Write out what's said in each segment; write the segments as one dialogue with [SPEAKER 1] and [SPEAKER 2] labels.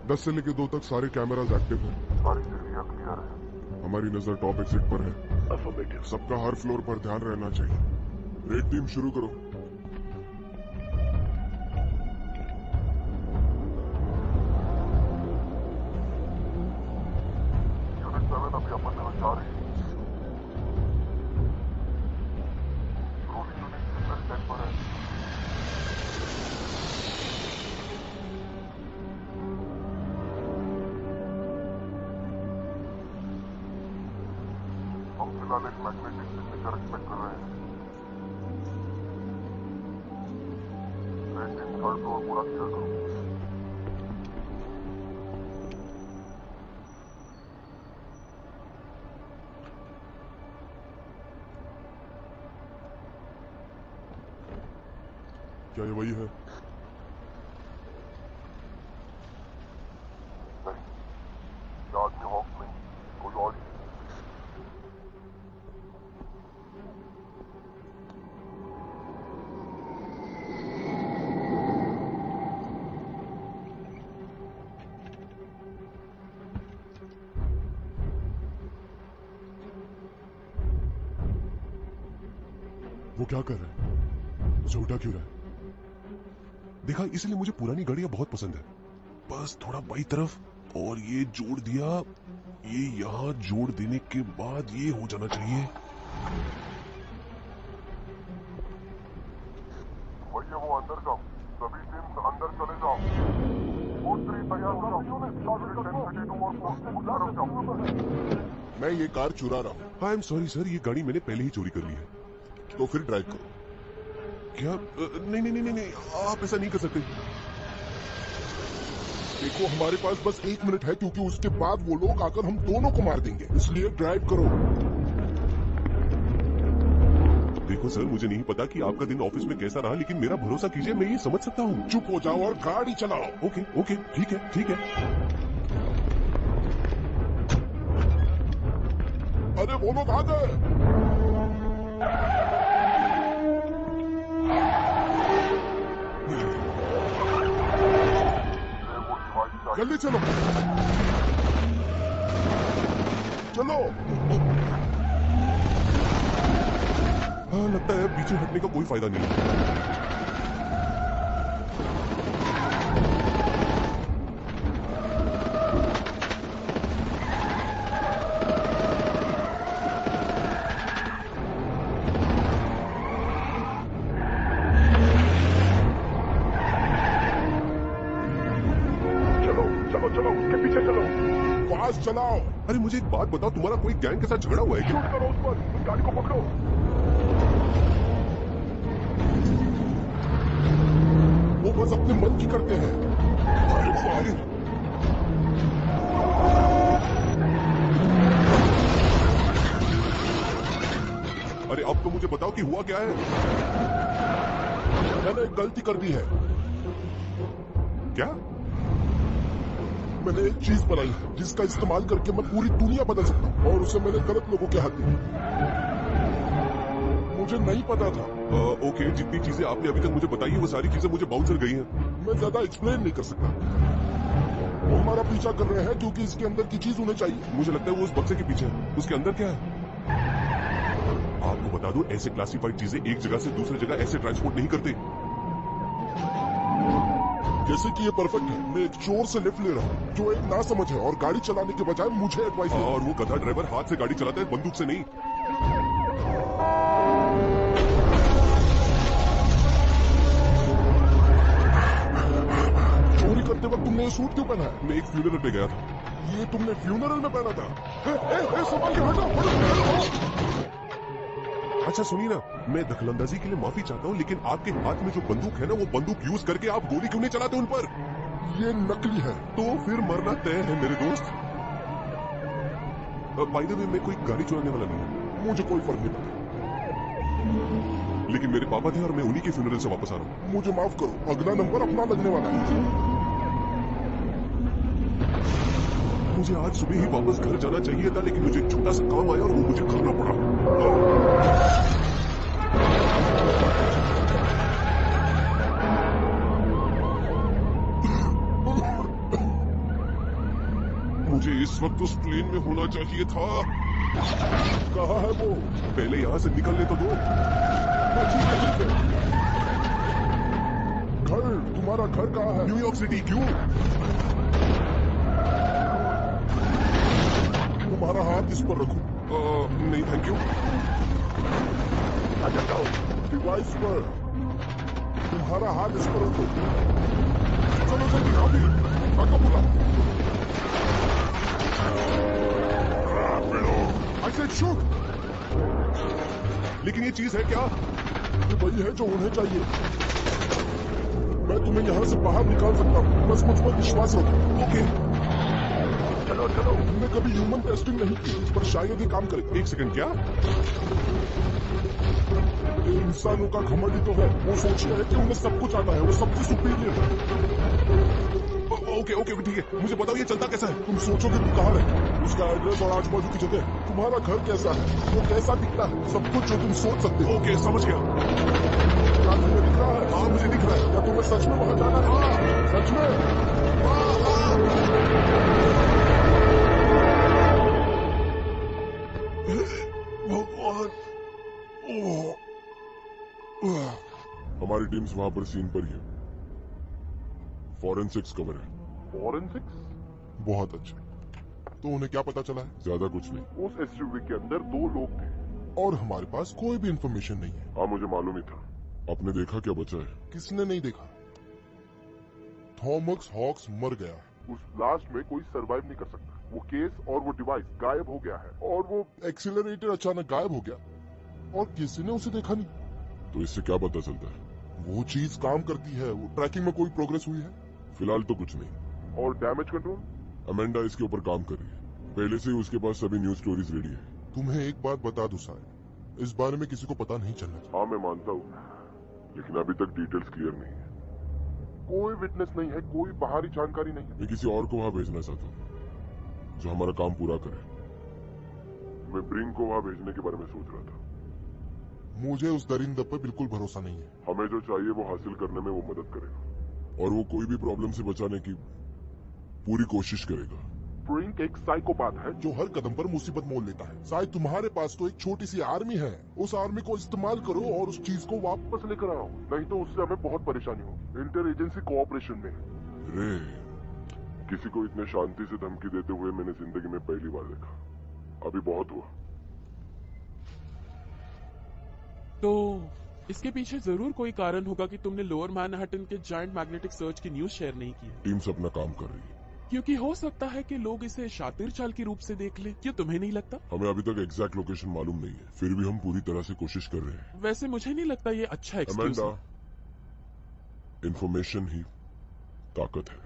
[SPEAKER 1] 10 से लेके 2 तक सारे कैमराज एक्टिव हैं।
[SPEAKER 2] सारी एरिया क्लियर है।
[SPEAKER 1] हमारी नजर टॉप एग्जिट पर है।
[SPEAKER 2] अफर्मेटिव।
[SPEAKER 1] सबका हर फ्लोर पर ध्यान रहना चाहिए। रेड टीम शुरू करो।
[SPEAKER 2] यूनिट 7 अभी अपन तरफ जा रही है। रोलिंग यूनिट सिग्नल सेट पर है। हम फिलहाल एक मैग्नेटिक सिग्नेचर एक्सपेक्ट कर रहे हैं। रेड टीम 3rd फ्लोर पूरा क्लियर करो।
[SPEAKER 1] क्या ये वही है?
[SPEAKER 2] नहीं, ये आदमी हॉक नहीं, कोई और ही।
[SPEAKER 1] वो क्या कर रहा है? मुझे उठा क्यों रहा है? देखा, इसलिए मुझे पुरानी गाड़ियां बहुत पसंद है। बस थोड़ा बाई तरफ और ये जोड़ दिया, ये यहाँ जोड़ देने के बाद ये हो जाना चाहिए।
[SPEAKER 2] भैया वो अंदर जाओ, सभी टीम्स अंदर चले जाओ। फोर्स 3 तैयार हो जाओ। यूनिट 1032 और फोर्स 2 तरफ जाओ।
[SPEAKER 1] मैं ये कार चुरा रहा हूँ। आई एम सॉरी सर, ये गाड़ी मैंने पहले ही चोरी कर ली है। तो फिर ड्राइव करो। क्या? नहीं नहीं नहीं नहीं, आप ऐसा नहीं कर सकते। देखो, हमारे पास बस 1 मिनट है, क्योंकि उसके बाद वो लोग आकर हम दोनों को मार देंगे, इसलिए ड्राइव करो। देखो सर, मुझे नहीं पता कि आपका दिन ऑफिस में कैसा रहा, लेकिन मेरा भरोसा कीजिए, मैं ये समझ सकता हूँ। चुप हो जाओ और गाड़ी चलाओ। ओके ओके, ठीक है ठीक है। अरे वो लोग आ गए। जल्दी चलो चलो। हाँ, लगता है पीछे हटने का कोई फायदा नहीं है। चलाओ। अरे मुझे एक बात बताओ, तुम्हारा कोई गैंग के साथ झगड़ा हुआ है क्या?
[SPEAKER 2] शूट करो उस पर, उस गाड़ी को पकड़ो।
[SPEAKER 1] वो बस अपने मन की करते हैं। अरे अब तो मुझे बताओ कि हुआ क्या है? मैंने एक गलती कर दी है। क्या? मैंने एक चीज बनाई है जिसका इस्तेमाल करके मैं पूरी दुनिया बदल सकता हूँ, और उसे मैंने गलत लोगों के हाथ दिया। मुझे नहीं पता था। ओके, जितनी चीजें आपने अभी तक मुझे बताई है वो सारी चीजें मुझे बाउंसर गई हैं। मैं ज्यादा एक्सप्लेन नहीं कर सकता। वो हमारा पीछा कर रहे हैं क्योंकि इसके अंदर की चीज उन्हें चाहिए। मुझे लगता है वो उस बक्से के पीछे है। उसके अंदर क्या है? आपको बता दूं, ऐसे क्लासिफाइड चीजें एक जगह से दूसरी जगह ऐसे ट्रांसपोर्ट नहीं करते। जैसे कि ये परफेक्ट है। मैं एक चोर से लिफ्ट ले रहा हूँ जो एक नासमझ है और गाड़ी चलाने के बजाय मुझे एडवाइस दे। और वो गधा ड्राइवर हाथ से गाड़ी चलाता है, बंदूक से नहीं। चोरी करते वक्त तुमने ये सूट क्यों पहना है? मैं एक फ्यूनरल पे गया था। ये तुमने फ्यूनरल में पहना था? संभाल के हटो। अच्छा सुनिए ना, मैं दखलंदाजी के लिए माफी चाहता हूँ, लेकिन आपके हाथ में जो बंदूक है ना, वो बंदूक यूज करके आप गोली क्यों नहीं चलाते उन पर? ये नकली है। तो फिर मरना तय है मेरे दोस्त। बाय द वे, मैं कोई गाड़ी चुराने वाला नहीं हूँ। मुझे कोई फर्क नहीं पड़ता, लेकिन मेरे पापा थे और मैं उन्हीं के फ्यूनरल से वापस आ रहा हूँ। मुझे माफ करो, अगला नंबर अपना लगने वाला है। मुझे आज सुबह ही वापस घर जाना चाहिए था, लेकिन मुझे एक छोटा सा काम आया और वो मुझे करना पड़ा। मुझे इस वक्त उस प्लेन में होना चाहिए था। कहाँ है वो? पहले यहाँ से निकलने तो दो। ठीक है, ठीक है। घर, तुम्हारा घर कहाँ है? New York city. क्यों? तुम्हारा हाथ इस पर रखो। नहीं थैंक यू। डिवाइस पर तुम्हारा हाथ इस पर रखो। चलो जल्दी, अभी आका बोला। I said shoot! लेकिन ये चीज है क्या? ये वही है जो उन्हें चाहिए। मैं तुम्हें यहाँ से बाहर निकाल सकता हूँ, बस मुझ पर विश्वास रखो। ओके चलो चलो। हमने कभी ह्यूमन टेस्टिंग नहीं की, पर शायद ये काम करे। एक सेकंड, क्या? ये इंसानों का घमंड ही तो है। वो सोचते हैं कि उन्हें सब कुछ आता है, वो सबसे सुपीरियर है। ओके ओके ठीक है, मुझे बताओ ये चलता कैसा है? तुम सोचोगे तू कहाँ है, उसका एड्रेस और आजू-बाजू की जगह, तुम्हारा घर कैसा है, वो कैसा दिखता है, सब कुछ जो तुम सोच सकते हो। ओके समझ गया। क्या तुम्हें दिख रहा है? हाँ मुझे दिख रहा है। क्या तुम्हें सच में वहाँ जाना है? सच में? भगवान। हमारी टीम्स वहां पर सीन पर ही है। फॉरेंसिक्स कवर है।
[SPEAKER 2] फॉरेंसिक्स?
[SPEAKER 1] बहुत अच्छे। तो उन्हें क्या पता चला है? ज्यादा कुछ नहीं।
[SPEAKER 2] उस एसयूवी के अंदर 2 लोग थे
[SPEAKER 1] और हमारे पास कोई भी इंफॉर्मेशन नहीं है।
[SPEAKER 2] हाँ मुझे मालूम ही था।
[SPEAKER 1] आपने देखा क्या बचा है? किसने नहीं देखा? थॉमस हॉक्स मर गया है।
[SPEAKER 2] उस ब्लास्ट में कोई सरवाइव नहीं कर सकता। वो केस और वो डिवाइस गायब हो गया है और वो
[SPEAKER 1] एक्सीलरेटर अचानक गायब हो गया और किसी ने उसे देखा नहीं। तो इससे क्या पता चलता है? वो चीज काम करती है। वो ट्रैकिंग में कोई प्रोग्रेस हुई है? फिलहाल तो कुछ नहीं।
[SPEAKER 2] और डैमेज कंट्रोल?
[SPEAKER 1] अमेंडा इसके ऊपर काम कर रही है। पहले से ही उसके पास सभी न्यूज स्टोरीज रेडी है। तुम्हें एक बात बता दूं साहब, इस बारे में किसी को पता नहीं चलना चाहिए।
[SPEAKER 2] हाँ मैं मानता हूँ, लेकिन अभी तक डिटेल्स क्लियर नहीं है। कोई विटनेस नहीं है, कोई बाहरी जानकारी नहीं है।
[SPEAKER 1] मैं किसी और को वहाँ भेजना चाहता हूँ जो हमारा काम पूरा करे।
[SPEAKER 2] मैं ब्रिंग को वहाँ भेजने के बारे में सोच रहा था।
[SPEAKER 1] मुझे उस दरिंदे पर बिल्कुल भरोसा नहीं है।
[SPEAKER 2] हमें जो चाहिए वो हासिल करने में वो मदद करेगा
[SPEAKER 1] और वो कोई भी प्रॉब्लम से बचाने की पूरी कोशिश करेगा।
[SPEAKER 2] ब्रिंक एक साइकोपैथ है
[SPEAKER 1] जो हर कदम पर मुसीबत मोल लेता है। शायद तुम्हारे पास तो एक छोटी सी आर्मी है, उस आर्मी को इस्तेमाल करो और उस चीज को
[SPEAKER 2] वापस लेकर आओ, नहीं तो उससे हमें बहुत परेशानी होगी। इंटर एजेंसी कोऑपरेशन में
[SPEAKER 1] रे
[SPEAKER 2] किसी को इतने शांति से धमकी देते हुए मैंने जिंदगी में पहली बार देखा। अभी बहुत हुआ।
[SPEAKER 3] तो इसके पीछे जरूर कोई कारण होगा कि तुमने लोअर मैनहट्टन के जायंट मैग्नेटिक सर्च की न्यूज शेयर नहीं की।
[SPEAKER 1] टीम्स अपना काम कर रही है।
[SPEAKER 3] क्योंकि हो सकता है कि लोग इसे शातिर चाल के रूप से देख लें। क्यों तुम्हें नहीं लगता?
[SPEAKER 1] हमें अभी तक एग्जैक्ट लोकेशन मालूम नहीं है, फिर भी हम पूरी तरह से कोशिश कर रहे हैं।
[SPEAKER 3] वैसे मुझे नहीं लगता ये अच्छा एक्सक्यूज है।
[SPEAKER 1] इंफॉर्मेशन ही ताकत है।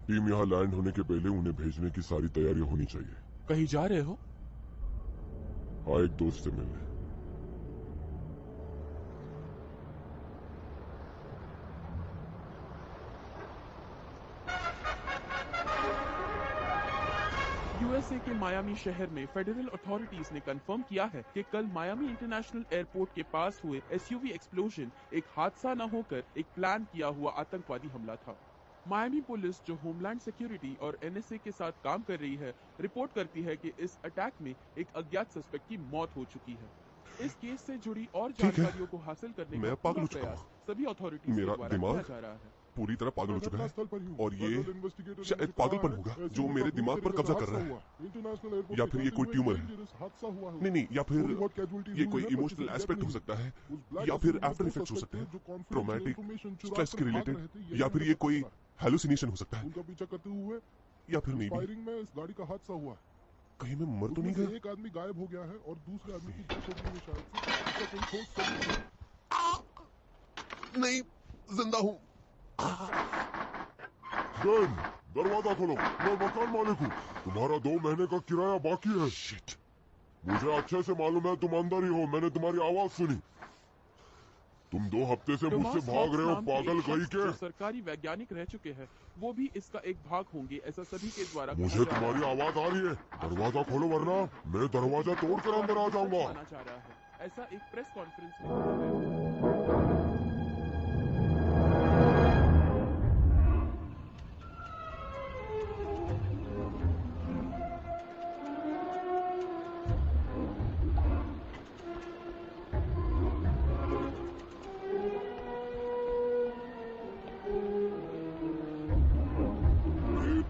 [SPEAKER 1] टीम यहाँ लैंड होने के पहले उन्हें भेजने की सारी तैयारियां होनी चाहिए।
[SPEAKER 3] कहीं जा रहे हो?
[SPEAKER 1] हाँ, एक दोस्त से मिलने।
[SPEAKER 3] यूएसए के मायामी शहर में फेडरल अथॉरिटीज ने कंफर्म किया है कि कल मायामी इंटरनेशनल एयरपोर्ट के पास हुए एसयूवी एक्सप्लोजन एक हादसा न होकर एक प्लान किया हुआ आतंकवादी हमला था। मायामी पुलिस, जो होमलैंड सिक्योरिटी और एनएसए के साथ काम कर रही है, रिपोर्ट करती है कि इस अटैक में एक अज्ञात सस्पेक्ट की मौत हो चुकी है। इस केस से जुड़ी और जानकारियों को हासिल करने का पूरा प्रयास सभी अथॉरिटीज के द्वारा किया जा रहा है।
[SPEAKER 1] पूरी तरह पागल हो चुका है और ये शायद पागलपन होगा जो मेरे दिमाग पर कब्जा कर रहा है, या फिर ये कोई ट्यूमर है। नहीं, या फिर ये कोई इमोशनल एस्पेक्ट हो सकता है, या फिर आफ्टर इफेक्ट्स हो सकते हैं, ट्रॉमेटिक स्ट्रेस के रिलेटेड, या फिर ये कोई हैलुसिनेशन हो सकता है,
[SPEAKER 2] उनका पीछा करते हुए
[SPEAKER 1] या फिर नहीं भी।
[SPEAKER 2] फायरिंग में इस गाड़ी का हादसा हुआ।
[SPEAKER 1] कहीं मैं मर तो नहीं गया?
[SPEAKER 2] एक आदमी गायब हो गया है और दूसरे आदमी की डेथ हो गई है शायद से। इसका कोई ठोस सबूत नहीं।
[SPEAKER 1] नहीं, जिंदा हूँ। जैन, दरवाजा खोलो। मैं मकान मालिक हूँ। तुम्हारा 2 महीने का किराया बाकी है। शिट। मुझे अच्छे से मालूम है तुम अंदर ही हो। मैंने तुम्हारी आवाज सुनी। तुम 2 हफ्ते से मुझसे भाग रहे हो, पागल गई के।
[SPEAKER 3] सरकारी वैज्ञानिक रह चुके हैं, वो भी इसका एक भाग होंगे, ऐसा सभी के द्वारा
[SPEAKER 1] मुझे तुम्हारी आवाज आ रही है। दरवाजा खोलो वरना मैं दरवाजा तोड़कर अंदर आ जाऊंगा।
[SPEAKER 3] चाह रहा है, ऐसा एक प्रेस कॉन्फ्रेंस में कहा है।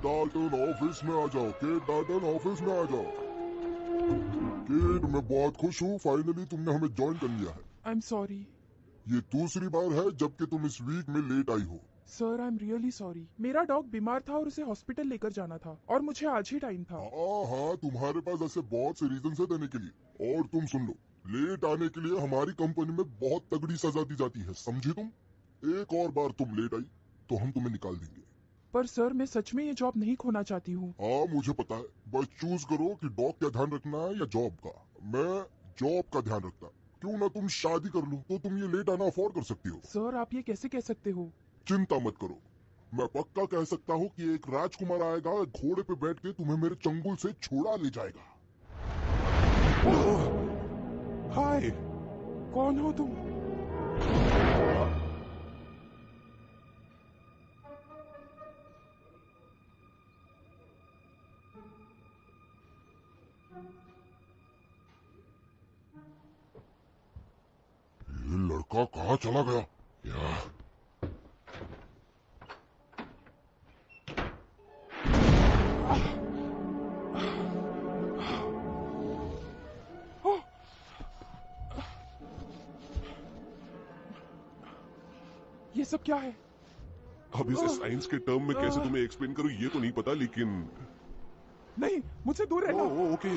[SPEAKER 2] डाल्टन ऑफिस में आ जाओ, केट डाल्टन ऑफिस में आ जाओ। केट, मैं बहुत खुश हूँ, फाइनली तुमने हमें ज्वाइन कर लिया है।
[SPEAKER 3] आई एम सॉरी
[SPEAKER 2] ये दूसरी बार है जबकि तुम इस वीक में लेट आई हो।
[SPEAKER 3] Sir, I am really sorry. मेरा डॉग बीमार था और उसे हॉस्पिटल लेकर जाना था और मुझे आज ही टाइम था।
[SPEAKER 2] हाँ, तुम्हारे पास ऐसे बहुत से रीजन है देने के लिए। और तुम सुन लो, लेट आने के लिए हमारी कंपनी में बहुत तगड़ी सजा दी जाती है, समझी तुम? एक और बार तुम लेट आई तो हम तुम्हें निकाल देंगे।
[SPEAKER 3] पर सर, मैं सच में ये जॉब नहीं खोना चाहती हूँ।
[SPEAKER 2] हाँ, मुझे पता है, बस चूज करो कि डॉग का ध्यान रखना है या जॉब का। मैं जॉब का ध्यान रखता। क्यों ना तुम शादी कर लो तो तुम ये लेट आना अफोर्ड कर सकती हो।
[SPEAKER 3] सर, आप ये कैसे कह सकते हो?
[SPEAKER 2] चिंता मत करो, मैं पक्का कह सकता हूँ कि एक राजकुमार आएगा, घोड़े पे बैठ के तुम्हें मेरे चंगुल से छुड़ा ले जाएगा।
[SPEAKER 1] हाय,
[SPEAKER 3] कौन हो तुम?
[SPEAKER 2] ये लड़का कहाँ चला गया यार?
[SPEAKER 3] ये सब क्या है?
[SPEAKER 1] अब इसे साइंस के टर्म में कैसे तुम्हें एक्सप्लेन करूं ये तो नहीं पता, लेकिन
[SPEAKER 3] नहीं, मुझसे दूर रहना।
[SPEAKER 1] ओके।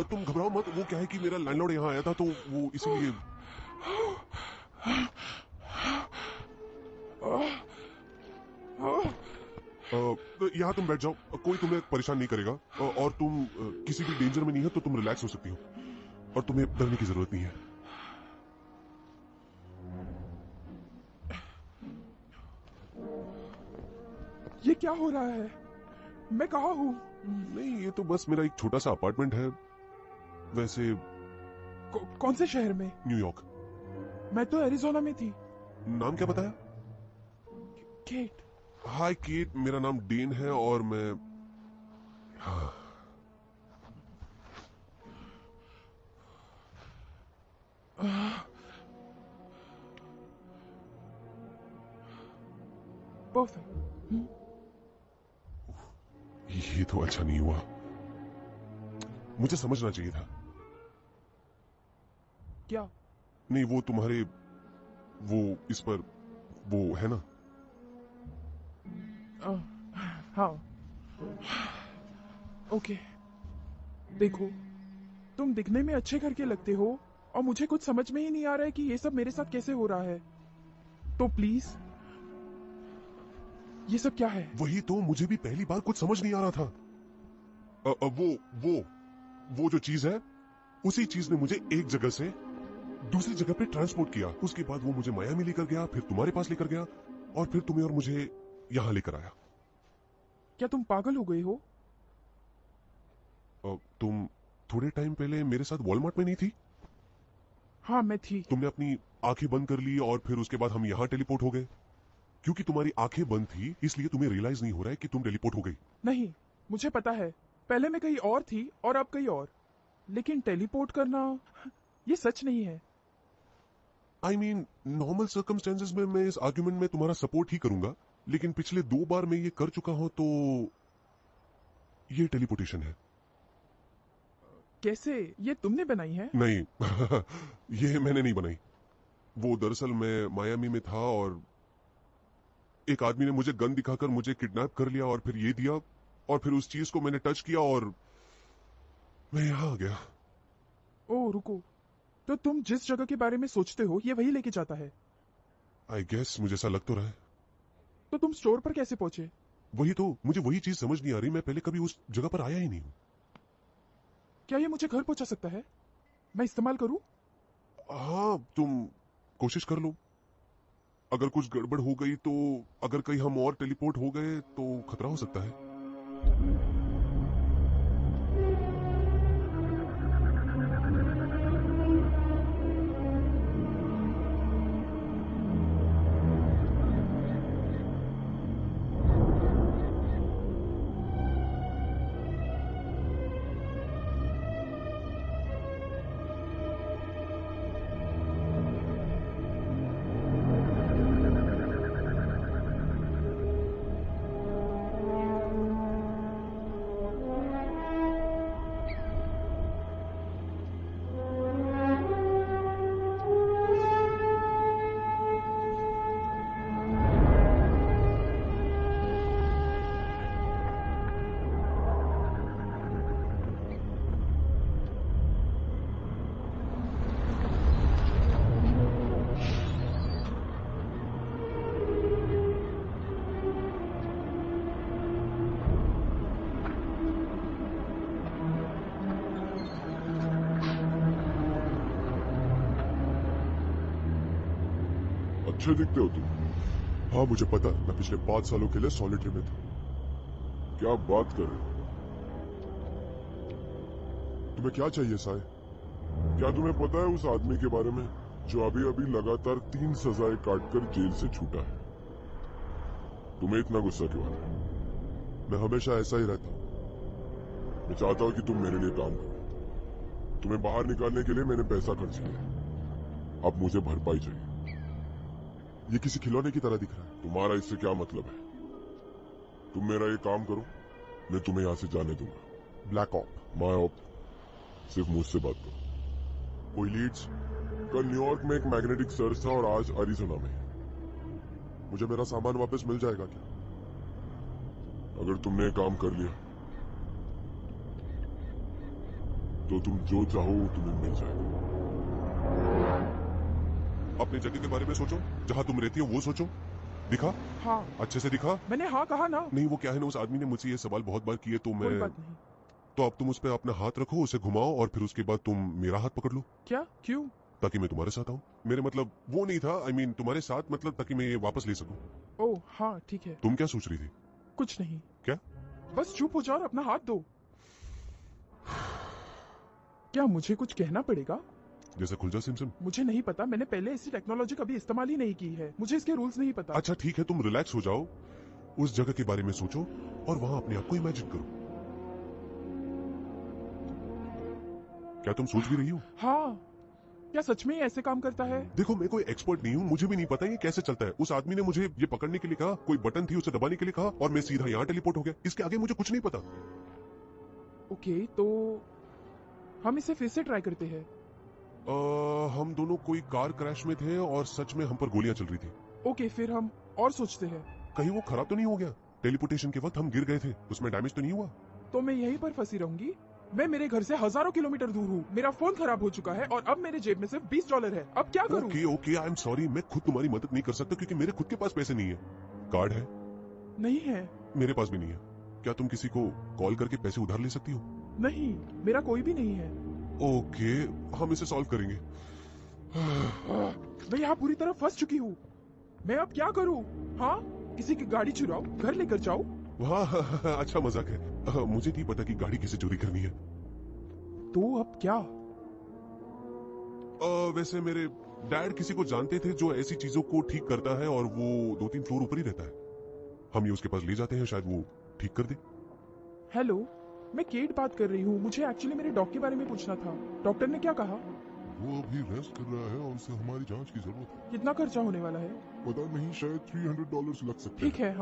[SPEAKER 1] तुम घबराओ मत, वो क्या है कि मेरा लैंडलॉर्ड यहाँ आया था तो वो इसीलिए। तो यहाँ तुम बैठ जाओ, कोई तुम्हें परेशान नहीं करेगा। और तुम किसी भी डेंजर में नहीं है तो तुम रिलैक्स हो सकती हो और तुम्हें डरने की जरूरत नहीं है।
[SPEAKER 3] ये क्या हो रहा है? मैं कहाँ हूँ?
[SPEAKER 1] नहीं, ये तो बस मेरा एक छोटा सा अपार्टमेंट है। वैसे
[SPEAKER 3] कौन से शहर में?
[SPEAKER 1] न्यूयॉर्क।
[SPEAKER 3] मैं तो एरिजोना में थी।
[SPEAKER 1] नाम क्या बताया?
[SPEAKER 3] केट।
[SPEAKER 1] हाय केट, मेरा नाम डेन है और मैं
[SPEAKER 3] परफेक्ट।
[SPEAKER 1] ये तो अच्छा नहीं हुआ, मुझे समझना चाहिए था।
[SPEAKER 3] क्या?
[SPEAKER 1] नहीं, वो तुम्हारे वो इस पर वो है ना।
[SPEAKER 3] हाँ। ओके। देखो, तुम दिखने में अच्छे घर के लगते हो और मुझे कुछ समझ में ही नहीं आ रहा है कि ये सब मेरे साथ कैसे हो रहा है। तो प्लीज, ये सब क्या है?
[SPEAKER 1] वही तो, मुझे भी पहली बार कुछ समझ नहीं आ रहा था। वो जो चीज है, उसी चीज ने मुझे एक जगह से दूसरी जगह पे ट्रांसपोर्ट किया। उसके बाद वो मुझे मायामी लेकर गया, फिर तुम्हारे पास लेकर गया और फिर तुम्हें और मुझे यहाँ लेकर आया।
[SPEAKER 3] क्या तुम पागल हो गए हो?
[SPEAKER 1] तुम थोड़े टाइम पहले मेरे साथ वॉलमार्ट में नहीं थी?
[SPEAKER 3] हाँ, मैं थी।
[SPEAKER 1] तुमने अपनी आंखें बंद कर ली और फिर उसके बाद हम यहाँ टेलीपोर्ट हो गए। क्योंकि तुम्हारी आंखें बंद थी इसलिए तुम्हें रियलाइज नहीं हो रहा है कि तुम टेलीपोर्ट हो गई।
[SPEAKER 3] नहीं, मुझे पता है, पहले मैं कहीं और थी और अब कहीं और। लेकिन टेलीपोर्ट करना, ये सच नहीं है।
[SPEAKER 1] आई मीन, नॉर्मल सर्कमस्टेंसेस में मैं इस आर्ग्यूमेंट में तुम्हारा सपोर्ट ही करूंगा, लेकिन पिछले 2 बार मैं ये कर चुका हूं तो ये टेलीपोर्टेशन है।
[SPEAKER 3] कैसे? ये तुमने बनाई है?
[SPEAKER 1] नहीं ये मैंने नहीं बनाई। वो दरअसल मैं मायामी में था और एक आदमी ने मुझे गन दिखाकर मुझे किडनैप कर लिया और फिर ये दिया और फिर उस चीज को मैंने टच किया और मैं यहाँ आ गया।
[SPEAKER 3] ओह रुको, तो तुम जिस जगह के बारे में सोचते हो ये वही लेके जाता है?
[SPEAKER 1] आई गेस, मुझे ऐसा लग तो रहा है।
[SPEAKER 3] तो तुम स्टोर पर कैसे पहुंचे?
[SPEAKER 1] वही तो, मुझे वही चीज समझ नहीं आ रही, मैं पहले कभी उस जगह पर आया ही नहीं हूँ।
[SPEAKER 3] क्या ये मुझे घर पहुंचा सकता है? मैं इस्तेमाल करूं?
[SPEAKER 1] हाँ, तुम कोशिश कर लो। अगर कुछ गड़बड़ हो गई तो, अगर कहीं हम और टेलीपोर्ट हो गए तो खतरा हो सकता है।
[SPEAKER 2] अच्छे दिखते हो तुम।
[SPEAKER 1] हाँ मुझे पता, मैं पिछले 5 सालों के लिए सॉलिटरी में था।
[SPEAKER 2] क्या बात कर रहे हो?
[SPEAKER 1] तुम्हें क्या चाहिए साय?
[SPEAKER 2] क्या तुम्हें पता है उस आदमी के बारे में जो अभी अभी लगातार 3 सजाएं काटकर जेल से छूटा है? तुम्हें इतना गुस्सा क्यों आ रहा है?
[SPEAKER 1] मैं हमेशा ऐसा ही रहता हूँ।
[SPEAKER 2] मैं चाहता हूं कि तुम मेरे लिए काम करो। तुम्हें बाहर निकालने के लिए मैंने पैसा खर्च किया, अब मुझे भरपाई चाहिए।
[SPEAKER 1] ये किसी खिलौने की तरह दिख रहा है।
[SPEAKER 2] तुम्हारा इससे क्या मतलब है? तुम मेरा ये काम करो, मैं तुम्हें यहाँ से जाने दूंगा।
[SPEAKER 1] ब्लैक ऑप,
[SPEAKER 2] माय ऑप, सिर्फ मुझसे बात करो।
[SPEAKER 1] कोई लीड्स?
[SPEAKER 2] कल न्यूयॉर्क में एक मैग्नेटिक सर्च था और आज अरिजोना में।
[SPEAKER 1] मुझे मेरा सामान वापस मिल जाएगा क्या?
[SPEAKER 2] अगर तुमने काम कर लिया तो तुम जो चाहो वो तुम्हें मिल जाएगा।
[SPEAKER 1] अपनी जगह के बारे में सोचो, जहाँ तुम रहती हो वो सोचो। दिखा?
[SPEAKER 3] हाँ,
[SPEAKER 1] अच्छे से दिखा?
[SPEAKER 3] मैंने हाँ कहा ना।
[SPEAKER 1] नहीं, वो क्या है ना, उस आदमी ने मुझसे ये सवाल बहुत बार किए तो
[SPEAKER 3] कोई
[SPEAKER 1] मैं...
[SPEAKER 3] बात नहीं।
[SPEAKER 1] तो अब तुम उस पर अपना हाथ रखो, उसे घुमाओ और फिर उसके बाद तुम मेरा हाथ पकड़ लो,
[SPEAKER 3] क्या? क्यों?
[SPEAKER 1] ताकि मैं तुम्हारे साथ आऊं। मेरे मतलब वो नहीं था, I mean, तुम्हारे साथ मतलब ताकि मैं ये वापस ले सकूं।
[SPEAKER 3] ओह हाँ ठीक है।
[SPEAKER 1] तुम क्या सोच रही थी?
[SPEAKER 3] कुछ नहीं।
[SPEAKER 1] क्या?
[SPEAKER 3] बस चुप हो जाओ और अपना हाथ दो। क्या मुझे कुछ कहना पड़ेगा?
[SPEAKER 1] जैसे खुल जा सिमसिम।
[SPEAKER 3] मुझे नहीं पता, मैंने पहले ऐसी टेक्नोलॉजी कभी इस्तेमाल ही नहीं की है, मुझे इसके रूल्स नहीं पता।
[SPEAKER 1] अच्छा ठीक है, तुम रिलैक्स हो जाओ, उस जगह के बारे में सोचो और वहां अपने आप को इमेजिन करो। क्या तुम सोच भी रही हो?
[SPEAKER 3] हाँ, क्या सच में ये ऐसे काम करता है?
[SPEAKER 1] देखो, मैं कोई एक्सपर्ट नहीं हूँ, मुझे भी नहीं पता ये कैसे चलता है। उस आदमी ने मुझे ये पकड़ने के लिए कहा, कोई बटन थी उसे दबाने के लिए कहा और मैं सीधा यहाँ टेलीपोर्ट हो गया। इसके आगे मुझे कुछ नहीं पता।
[SPEAKER 3] ओके, तो हम इसे फिर से ट्राई करते हैं।
[SPEAKER 1] हम दोनों कोई कार क्रैश में थे और सच में हम पर गोलियां चल रही थी।
[SPEAKER 3] ओके, फिर हम और सोचते हैं।
[SPEAKER 1] कहीं वो खराब तो नहीं हो गया? टेलीपोर्टेशन के वक्त हम गिर गए थे, उसमें डैमेज तो नहीं हुआ?
[SPEAKER 3] तो मैं यहीं पर फंसी रहूंगी? मैं मेरे घर से हजारों किलोमीटर दूर हूँ, मेरा फोन खराब हो चुका है और अब मेरे जेब में सिर्फ $20 है। अब क्या करूँ?
[SPEAKER 1] Okay okay, I am sorry, मैं खुद तुम्हारी मदद नहीं कर सकता क्योंकि मेरे खुद के पास पैसे नहीं है। कार्ड है?
[SPEAKER 3] नहीं है।
[SPEAKER 1] मेरे पास भी नहीं है। क्या तुम किसी को कॉल करके पैसे उधार ले सकती हो?
[SPEAKER 3] नहीं, मेरा कोई भी नहीं है।
[SPEAKER 1] ओके, हम इसे सॉल्व करेंगे।
[SPEAKER 3] मैं यहाँ पूरी तरह फंस चुकी हूँ। मैं अब क्या करूँ? हाँ, किसी की गाड़ी चुराओ, घर लेकर जाओ।
[SPEAKER 1] वाह अच्छा मजाक है। मुझे नहीं पता कि गाड़ी किसे चोरी करनी है।
[SPEAKER 3] तो अब क्या?
[SPEAKER 1] वैसे मेरे डैड किसी को जानते थे जो ऐसी चीजों को ठीक करता है और वो 2-3 फ्लोर ऊपर ही रहता है। हम ये उसके पास ले जाते हैं, शायद वो ठीक कर दे।
[SPEAKER 3] हेलो, मैं केट बात कर रही हूँ। मुझे एक्चुअली मेरे डॉग के बारे में पूछना था। डॉक्टर ने क्या कहा?
[SPEAKER 2] वो अभी रेस्ट कर रहा है और उसे हमारी जांच की जरूरत है।
[SPEAKER 3] कितना खर्चा होने वाला है?
[SPEAKER 2] पता नहीं, शायद $300 लग सकते
[SPEAKER 3] ठीक है।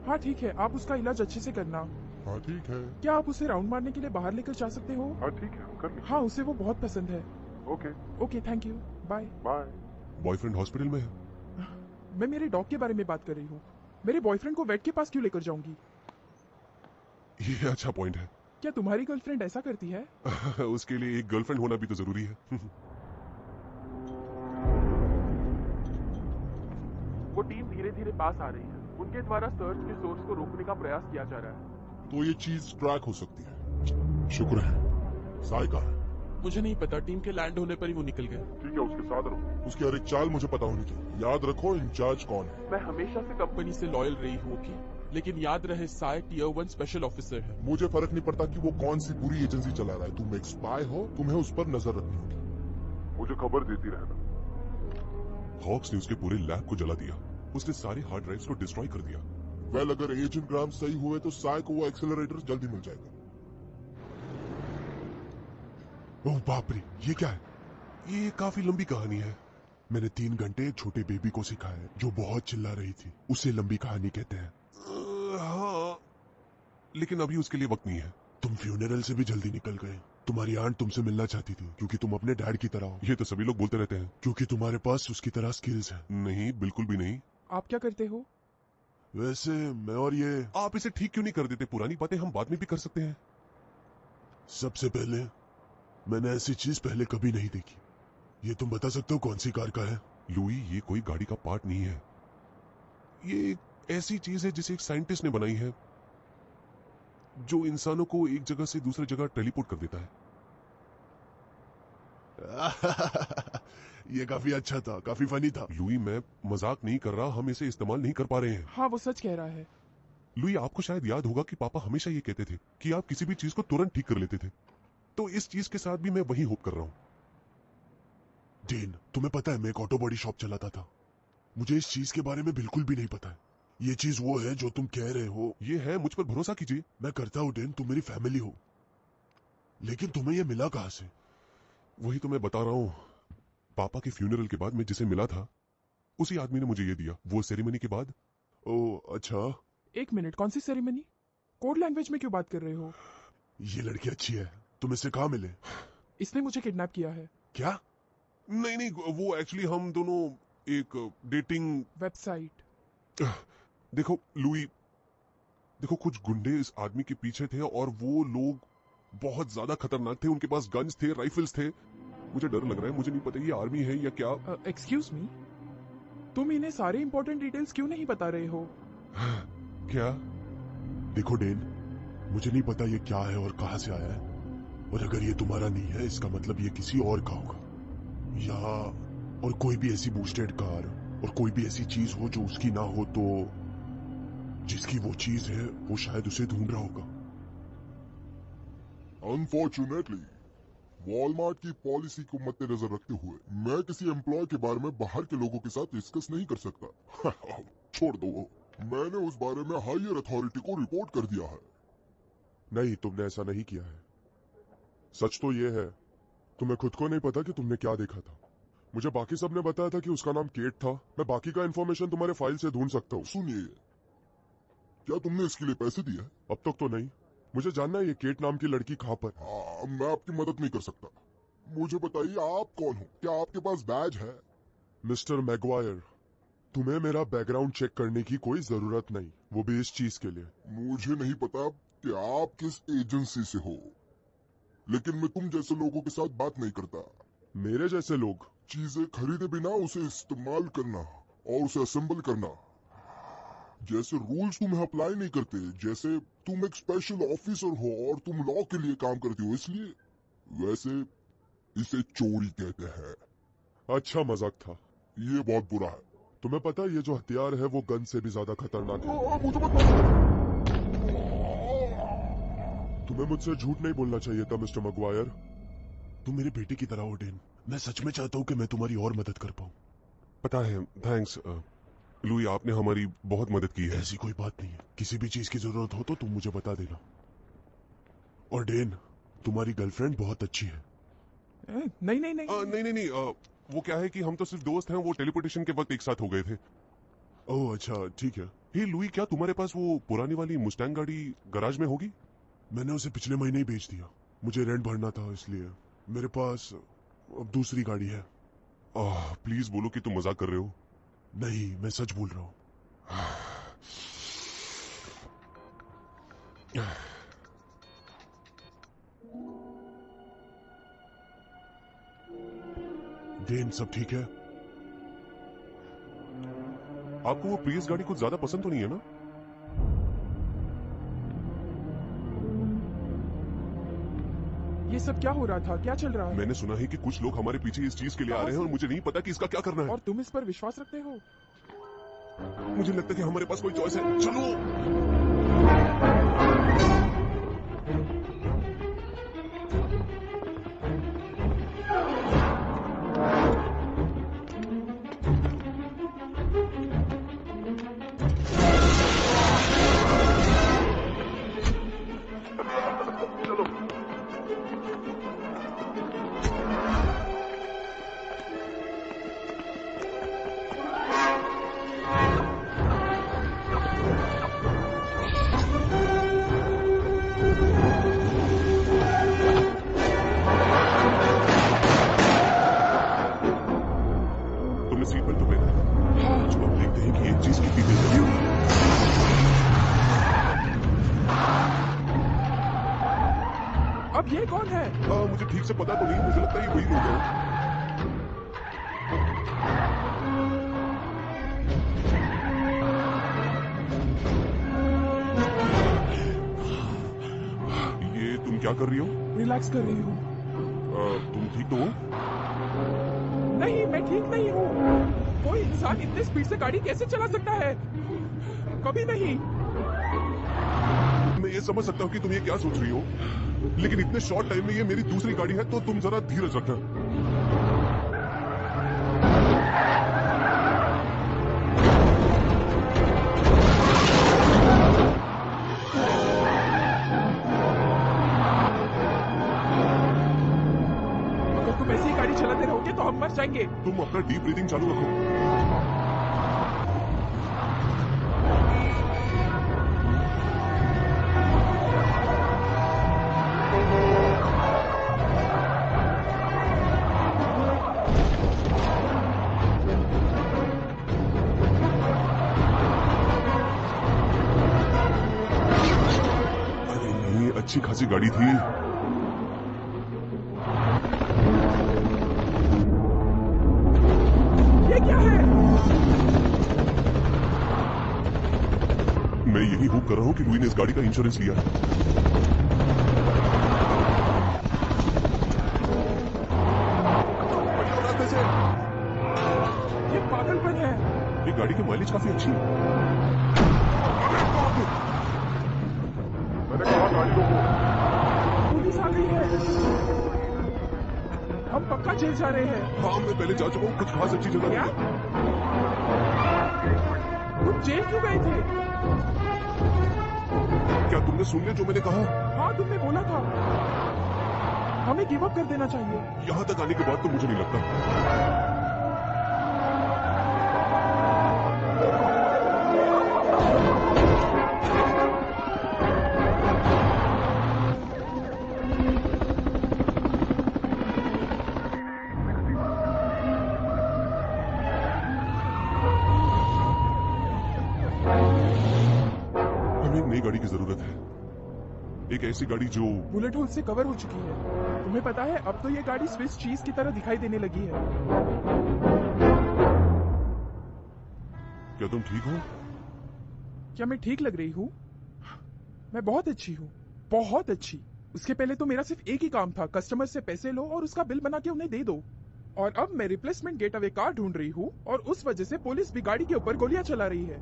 [SPEAKER 3] हाँ ठीक है, आप उसका इलाज अच्छे से करना।
[SPEAKER 2] हाँ ठीक है।
[SPEAKER 3] क्या आप उसे राउंड मारने के लिए बाहर लेकर जा सकते हो?
[SPEAKER 2] हाँ ठीक है, कर लीजिए।
[SPEAKER 3] हाँ, उसे वो बहुत पसंद है।
[SPEAKER 2] Okay
[SPEAKER 3] okay, thank you, bye.
[SPEAKER 2] Bye.
[SPEAKER 1] Boyfriend hospital में है?
[SPEAKER 3] मैं मेरे डॉग के बारे में बात कर रही हूँ। मेरे बॉयफ्रेंड को वेट के पास क्यों लेकर जाऊंगी?
[SPEAKER 1] ये अच्छा पॉइंट है।
[SPEAKER 3] क्या तुम्हारी गर्लफ्रेंड ऐसा करती है?
[SPEAKER 1] उसके लिए एक गर्लफ्रेंड होना भी तो जरूरी है।
[SPEAKER 3] वो टीम धीरे धीरे पास आ रही है। उनके द्वारा सर्च के सोर्स को रोकने का प्रयास किया जा रहा है।
[SPEAKER 2] तो ये चीज ट्रैक हो सकती है। शुक्र है। साय कहाँ है?
[SPEAKER 3] मुझे नहीं पता, टीम के लैंड होने पर ही वो निकल गए।
[SPEAKER 2] ठीक है, उसके साथ रहो। उसकी हर एक चाल मुझे पता होनी चाहिए। याद रखो, इंचार्ज कौन है।
[SPEAKER 3] मैं हमेशा से कंपनी से लॉयल रही हूँ की, लेकिन याद रहे साय Tier 1 स्पेशल ऑफिसर है।
[SPEAKER 2] मुझे फर्क नहीं पड़ता कि वो कौन सी पूरी एजेंसी चला रहा है। तुम एक स्पाई हो, तुम्हें उस पर नजर रखनी होगी। मुझे खबर देती रहना।
[SPEAKER 1] हॉक्स ने उसके पूरे लैब को जला दिया। उसने सारे हार्ड ड्राइव्स को डिस्ट्रॉय कर दिया।
[SPEAKER 2] वेल, अगर एजेंट ग्राम सही हुए तो साय को वो एक्सेलरेटर जल्दी मिल जाएगा।
[SPEAKER 1] ओह बाप रे, ये क्या है? ये काफी लंबी कहानी है। मैंने 3 घंटे एक छोटे बेबी को सिखाया जो बहुत चिल्ला रही थी। उसे लंबी कहानी कहते हैं। हाँ, लेकिन अभी उसके लिए वक्त नहीं है। तुम फ्यूनरल से भी जल्दी निकल गए। तुम्हारी आंट तुमसे मिलना चाहती थी क्योंकि तुम अपने डैड की तरह हो। ये तो सभी लोग बोलते रहते हैं। क्योंकि तुम्हारे पास उसकी तरह स्किल्स हैं। नहीं, बिल्कुल भी नहीं।
[SPEAKER 3] आप क्या करते हो?
[SPEAKER 1] वैसे मैं और ये... आप इसे ठीक क्यों नहीं कर देते? पुरानी बातें हम बाद में भी कर सकते हैं। सबसे पहले, मैंने ऐसी चीज पहले कभी नहीं देखी। ये तुम बता सकते हो कौन सी कार का है? लुई, ये कोई गाड़ी का पार्ट नहीं है। ये एक ऐसी चीज है जिसे एक साइंटिस्ट ने बनाई है जो इंसानों को एक जगह से दूसरी जगह टेलीपोर्ट कर देता है। ये काफी अच्छा था, काफी फनी था। लुई मैं मजाक नहीं कर रहा, हम इसे इस्तेमाल नहीं कर पा रहे हैं।
[SPEAKER 3] हाँ वो सच कह रहा है।
[SPEAKER 1] लुई आपको शायद याद होगा कि पापा हमेशा ये कहते थे कि आप किसी भी चीज को तुरंत ठीक कर लेते थे, तो इस चीज के साथ भी मैं वही होप कर रहा हूँ। डेन, तुम्हें पता है मैं एक ऑटो बॉडी शॉप चलाता था। मुझे इस चीज के बारे में बिल्कुल भी नहीं पता है। ये चीज वो है जो तुम कह रहे हो। ये है, मुझ पर भरोसा कीजिए। मैं करता हूँ डेन, तुम मेरी फैमिली हो। लेकिन तुम्हें ये मिला कहाँ से? वही तो मैं बता रहा हूँ। पापा के फ्यूनरल के बाद मैं जिसे मिला था, उसी आदमी ने मुझे ये दिया, वो सेरेमनी के बाद। ओह अच्छा।
[SPEAKER 3] एक मिनट, कौन सी सेरेमनी? कोड लैंग्वेज में क्यों बात कर रहे हो?
[SPEAKER 1] ये लड़की अच्छी है, तुम इससे कहाँ मिले?
[SPEAKER 3] इसने मुझे किडनैप किया है।
[SPEAKER 1] क्या? नहीं नहीं, वो एक्चुअली हम दोनों एक डेटिंग
[SPEAKER 3] वेबसाइट।
[SPEAKER 1] देखो लुई, देखो कुछ गुंडे इस आदमी के पीछे थे और वो लोग बहुत ज्यादा खतरनाक थे। उनके पास गन्स थे, राइफल्स थे। मुझे डर लग रहा है, मुझे नहीं पता ये आर्मी है या क्या।
[SPEAKER 3] एक्सक्यूज मी, तुम इन्हें सारे इंपॉर्टेंट डिटेल्स क्यों नहीं बता रहे हो?
[SPEAKER 1] क्या? देखो डेन, मुझे नहीं पता ये क्या है और कहां से आया है, और अगर ये तुम्हारा नहीं है इसका मतलब ये किसी और का होगा, या और कोई भी ऐसी बूस्टेड कार और कोई भी ऐसी चीज हो जो उसकी ना हो, तो जिसकी वो चीज है वो शायद उसे ढूंढ रहा होगा।
[SPEAKER 2] अनफॉर्चुनेटली वॉलमार्ट की पॉलिसी को मद्देनजर रखते हुए मैं किसी एम्प्लॉय के बारे में बाहर के लोगों के साथ डिस्कस नहीं कर सकता। छोड़ दो, मैंने उस बारे में हायर अथॉरिटी को रिपोर्ट कर दिया है।
[SPEAKER 1] नहीं, तुमने ऐसा नहीं किया है। सच तो ये है, तुम्हें खुद को नहीं पता कि तुमने क्या देखा था। मुझे बाकी सब ने बताया था कि उसका नाम केट था। मैं बाकी का इन्फॉर्मेशन तुम्हारे फाइल से ढूंढ सकता हूँ।
[SPEAKER 2] सुनिए, क्या तुमने इसके लिए पैसे दिए?
[SPEAKER 1] अब तक तो नहीं। मुझे जानना है ये केट नाम की लड़की कहाँ पर।
[SPEAKER 2] मैं आपकी मदद नहीं कर सकता। मुझे बताइए आप कौन हो? क्या आपके पास बैज है?
[SPEAKER 1] मिस्टर मैगवायर, तुम्हें मेरा बैकग्राउंड चेक करने की कोई जरूरत नहीं, वो भी इस चीज के लिए।
[SPEAKER 2] मुझे नहीं पता कि आप किस एजेंसी से हो, लेकिन मैं तुम जैसे लोगों के साथ बात नहीं करता।
[SPEAKER 1] मेरे जैसे लोग?
[SPEAKER 2] चीजें खरीदे बिना उसे इस्तेमाल करना और उसे असेंबल करना, जैसे रूल्स तुम्हें अप्लाई नहीं करते, जैसे तुम एक स्पेशल ऑफिसर हो और तुम लॉ के लिए काम करते हो, इसलिए वैसे इसे चोरी कहते हैं।
[SPEAKER 1] अच्छा मजाक था।
[SPEAKER 2] ये बहुत बुरा है।
[SPEAKER 1] तुम्हें पता है ये जो हथियार है वो गन से भी ज्यादा खतरनाक है।
[SPEAKER 2] मुझे मत
[SPEAKER 1] तुम्हें मुझसे झूठ नहीं बोलना चाहिए था मिस्टर मैगवायर। तुम मेरे बेटे की तरह हो डेन। मैं सच में चाहता हूँ कि मैं तुम्हारी और मदद कर पाऊँ। पता है, थैंक्स लुई, आपने हमारी बहुत मदद की है। ऐसी कोई बात नहीं है, किसी भी चीज की जरूरत हो तो तुम मुझे बता देना। और डेन, तुम्हारी गर्लफ्रेंड बहुत अच्छी है।
[SPEAKER 3] नहीं नहीं नहीं
[SPEAKER 1] नहीं नहीं नहीं, वो क्या है कि हम तो सिर्फ दोस्त हैं, वो टेलीपोर्टेशन के वक्त एक साथ हो गए थे। ओह अच्छा, ठीक है। हे लुई, क्या तुम्हारे पास वो पुरानी वाली मुस्टैंग गाड़ी गराज में होगी? मैंने उसे पिछले महीने ही बेच दिया। मुझे रेंट भरना था, इसलिए मेरे पास अब दूसरी गाड़ी है। प्लीज बोलो कि तुम मजाक कर रहे हो। नहीं, मैं सच बोल रहा हूँ। डेन, सब ठीक है? आपको वो प्रियस गाड़ी कुछ ज्यादा पसंद तो नहीं है ना?
[SPEAKER 3] ये सब क्या हो रहा था? क्या चल रहा है?
[SPEAKER 1] मैंने सुना है कि कुछ लोग हमारे पीछे इस चीज के लिए आ रहे हैं और मुझे नहीं पता कि इसका क्या करना है।
[SPEAKER 3] और तुम इस पर विश्वास रखते हो?
[SPEAKER 1] मुझे लगता है कि हमारे पास कोई चॉइस है। चलो। तुमने सीट बेल्ट तो पहना है? जो अब देखते हैं कि एक चीज कितनी देर लगी होगी।
[SPEAKER 3] अब ये कौन है?
[SPEAKER 1] मुझे ठीक से पता तो नहीं, मुझे लगता है ये वही लोग हैं। ये तुम क्या कर रही हो?
[SPEAKER 3] रिलैक्स कर रही हूँ।
[SPEAKER 1] तुम ठीक तो हो?
[SPEAKER 3] नहीं, मैं ठीक नहीं हूँ। कोई इंसान इतने स्पीड से गाड़ी कैसे चला सकता है? कभी नहीं।
[SPEAKER 1] मैं ये समझ सकता हूँ कि तुम ये क्या सोच रही हो, लेकिन इतने शॉर्ट टाइम में ये मेरी दूसरी गाड़ी है, तो तुम जरा धीरज रखना।
[SPEAKER 3] अगर तुम ऐसी ही गाड़ी चलाते रहोगे तो हम मर जाएंगे।
[SPEAKER 1] तुम अपना डीप ब्रीथिंग चालू रखो। अरे नहीं, अच्छी खासी गाड़ी थी।
[SPEAKER 3] ये क्या है?
[SPEAKER 1] मैं यही होप कर रहा हूँ कि लुई ने इस गाड़ी का इंश्योरेंस लिया है। बढ़िया रास्ते से।
[SPEAKER 3] ये पागलपन है।
[SPEAKER 1] ये गाड़ी की माइलेज काफी अच्छी है। मैंने कहा गाड़ी रोको।
[SPEAKER 3] पुलिस आ गई है। हम पक्का जेल जा रहे हैं।
[SPEAKER 1] हाँ, मैं पहले जा चुका हूँ, कुछ खास अच्छी जगह
[SPEAKER 3] क्या?
[SPEAKER 1] नहीं
[SPEAKER 3] तुम जेल क्यों गए थे?
[SPEAKER 1] है। क्या तुमने सुन लिया जो मैंने कहा?
[SPEAKER 3] हाँ, तुमने बोला था हमें गिव अप कर देना चाहिए।
[SPEAKER 1] यहाँ तक आने के बाद तो मुझे नहीं लगता। हमें एक नई गाड़ी की जरूरत है, एक ऐसी गाड़ी जो
[SPEAKER 3] बुलेट होल से कवर हो चुकी है। तुम्हें पता है, अब तो ये गाड़ी स्विस चीज की तरह दिखाई देने लगी है।
[SPEAKER 1] क्या तुम ठीक हो?
[SPEAKER 3] क्या मैं ठीक लग रही हूँ? मैं बहुत अच्छी हूँ, बहुत अच्छी। उसके पहले तो मेरा सिर्फ एक ही काम था, कस्टमर से पैसे लो और उसका बिल बना के उन्हें दे दो। और अब मैं रिप्लेसमेंट गेट अवे कार ढूंढ रही हूँ और उस वजह से पुलिस भी गाड़ी के ऊपर गोलियां चला रही है।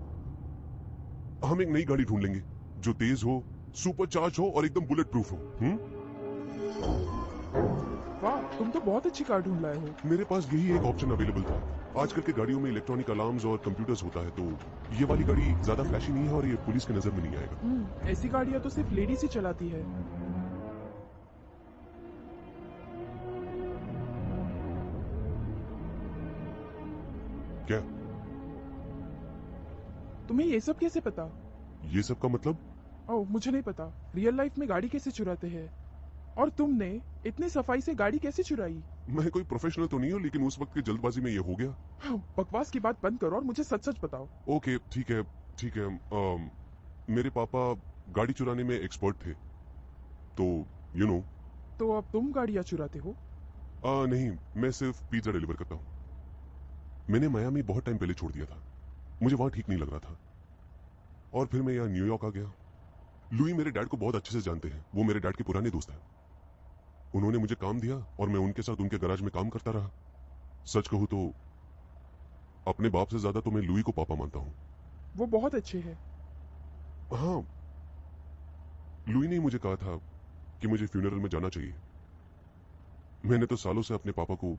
[SPEAKER 1] हम एक नई गाड़ी ढूंढ लेंगे जो तेज हो, सुपर चार्ज हो और एकदम बुलेट प्रूफ हो।
[SPEAKER 3] वाह, तुम तो बहुत अच्छी कार ढूंढ लाए हो।
[SPEAKER 1] मेरे पास यही एक ऑप्शन अवेलेबल था। आजकल के गाड़ियों में इलेक्ट्रॉनिक अलार्म्स और कंप्यूटर्स होता है, तो ये वाली गाड़ी ज्यादा फ्लैशी नहीं है और ये पुलिस की नजर में नहीं आएगा।
[SPEAKER 3] ऐसी गाड़ियां तो सिर्फ लेडीज ही चलाती है।
[SPEAKER 1] क्या
[SPEAKER 3] तुम्हें ये सब कैसे पता?
[SPEAKER 1] ये सब का मतलब?
[SPEAKER 3] ओह, मुझे नहीं पता। रियल लाइफ में गाड़ी कैसे चुराते हैं? और तुमने इतनी सफाई से गाड़ी कैसे चुराई?
[SPEAKER 1] मैं कोई प्रोफेशनल तो नहीं हूँ, लेकिन उस वक्त की जल्दबाजी में ये हो गया।
[SPEAKER 3] बकवास की बात बंद करो और मुझे सच सच बताओ।
[SPEAKER 1] ओके, ठीक है, ठीक है। मेरे पापा गाड़ी चुराने में एक्सपर्ट थे, तो यू नो।
[SPEAKER 3] तो अब तुम गाड़ियां चुराते हो?
[SPEAKER 1] नहीं, मैं सिर्फ पिज्जा डिलीवर करता हूँ। मैंने मायामी बहुत टाइम पहले छोड़ दिया था, मुझे वहां ठीक नहीं लग रहा था, और फिर मैं यहाँ न्यूयॉर्क आ गया। लुई मेरे डैड को बहुत अच्छे से जानते हैं, वो मेरे डैड के पुराने दोस्त हैं। उन्होंने मुझे काम दिया और मैं उनके साथ उनके गैराज में काम करता रहा। सच कहूँ तो अपने बाप से ज्यादा तो मैं लुई को पापा मानता हूँ।
[SPEAKER 3] वो बहुत अच्छे हैं।
[SPEAKER 1] हाँ, लुई ने मुझे कहा था कि मुझे फ्यूनरल में जाना चाहिए। मैंने तो सालों से अपने पापा को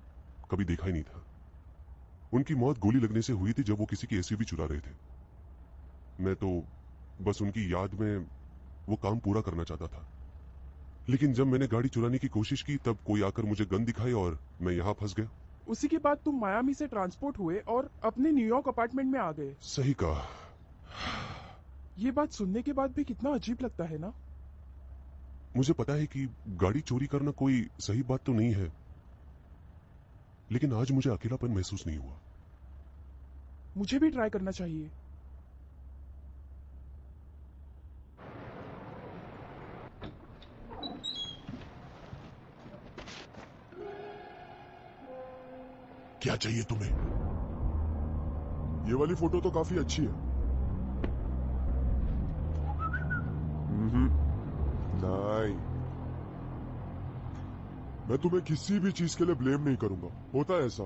[SPEAKER 1] कभी देखा ही नहीं था। उनकी मौत गोली लगने से हुई थी जब वो किसी की एसयूवी चुरा रहे थे। मैं तो बस उनकी याद में वो काम पूरा करना चाहता था। लेकिन जब मैंने गाड़ी चुराने की कोशिश की, तब कोई आकर मुझे गन दिखाई और मैं यहाँ फंस गया।
[SPEAKER 3] उसी के बाद तुम मायामी से ट्रांसपोर्ट हुए और अपने न्यूयॉर्क अपार्टमेंट में आ गए।
[SPEAKER 1] सही कहा।
[SPEAKER 3] ये बात सुनने के बाद भी कितना अजीब लगता है ना?
[SPEAKER 1] मुझे पता है कि गाड़ी चोरी करना कोई सही बात तो नहीं है, लेकिन आज मुझे अकेलापन महसूस नहीं हुआ।
[SPEAKER 3] मुझे भी ट्राई करना चाहिए।
[SPEAKER 1] क्या चाहिए तुम्हें?
[SPEAKER 2] ये वाली फोटो तो काफी अच्छी है। नहीं, मैं तुम्हें किसी भी चीज के लिए ब्लेम नहीं करूंगा। होता है ऐसा,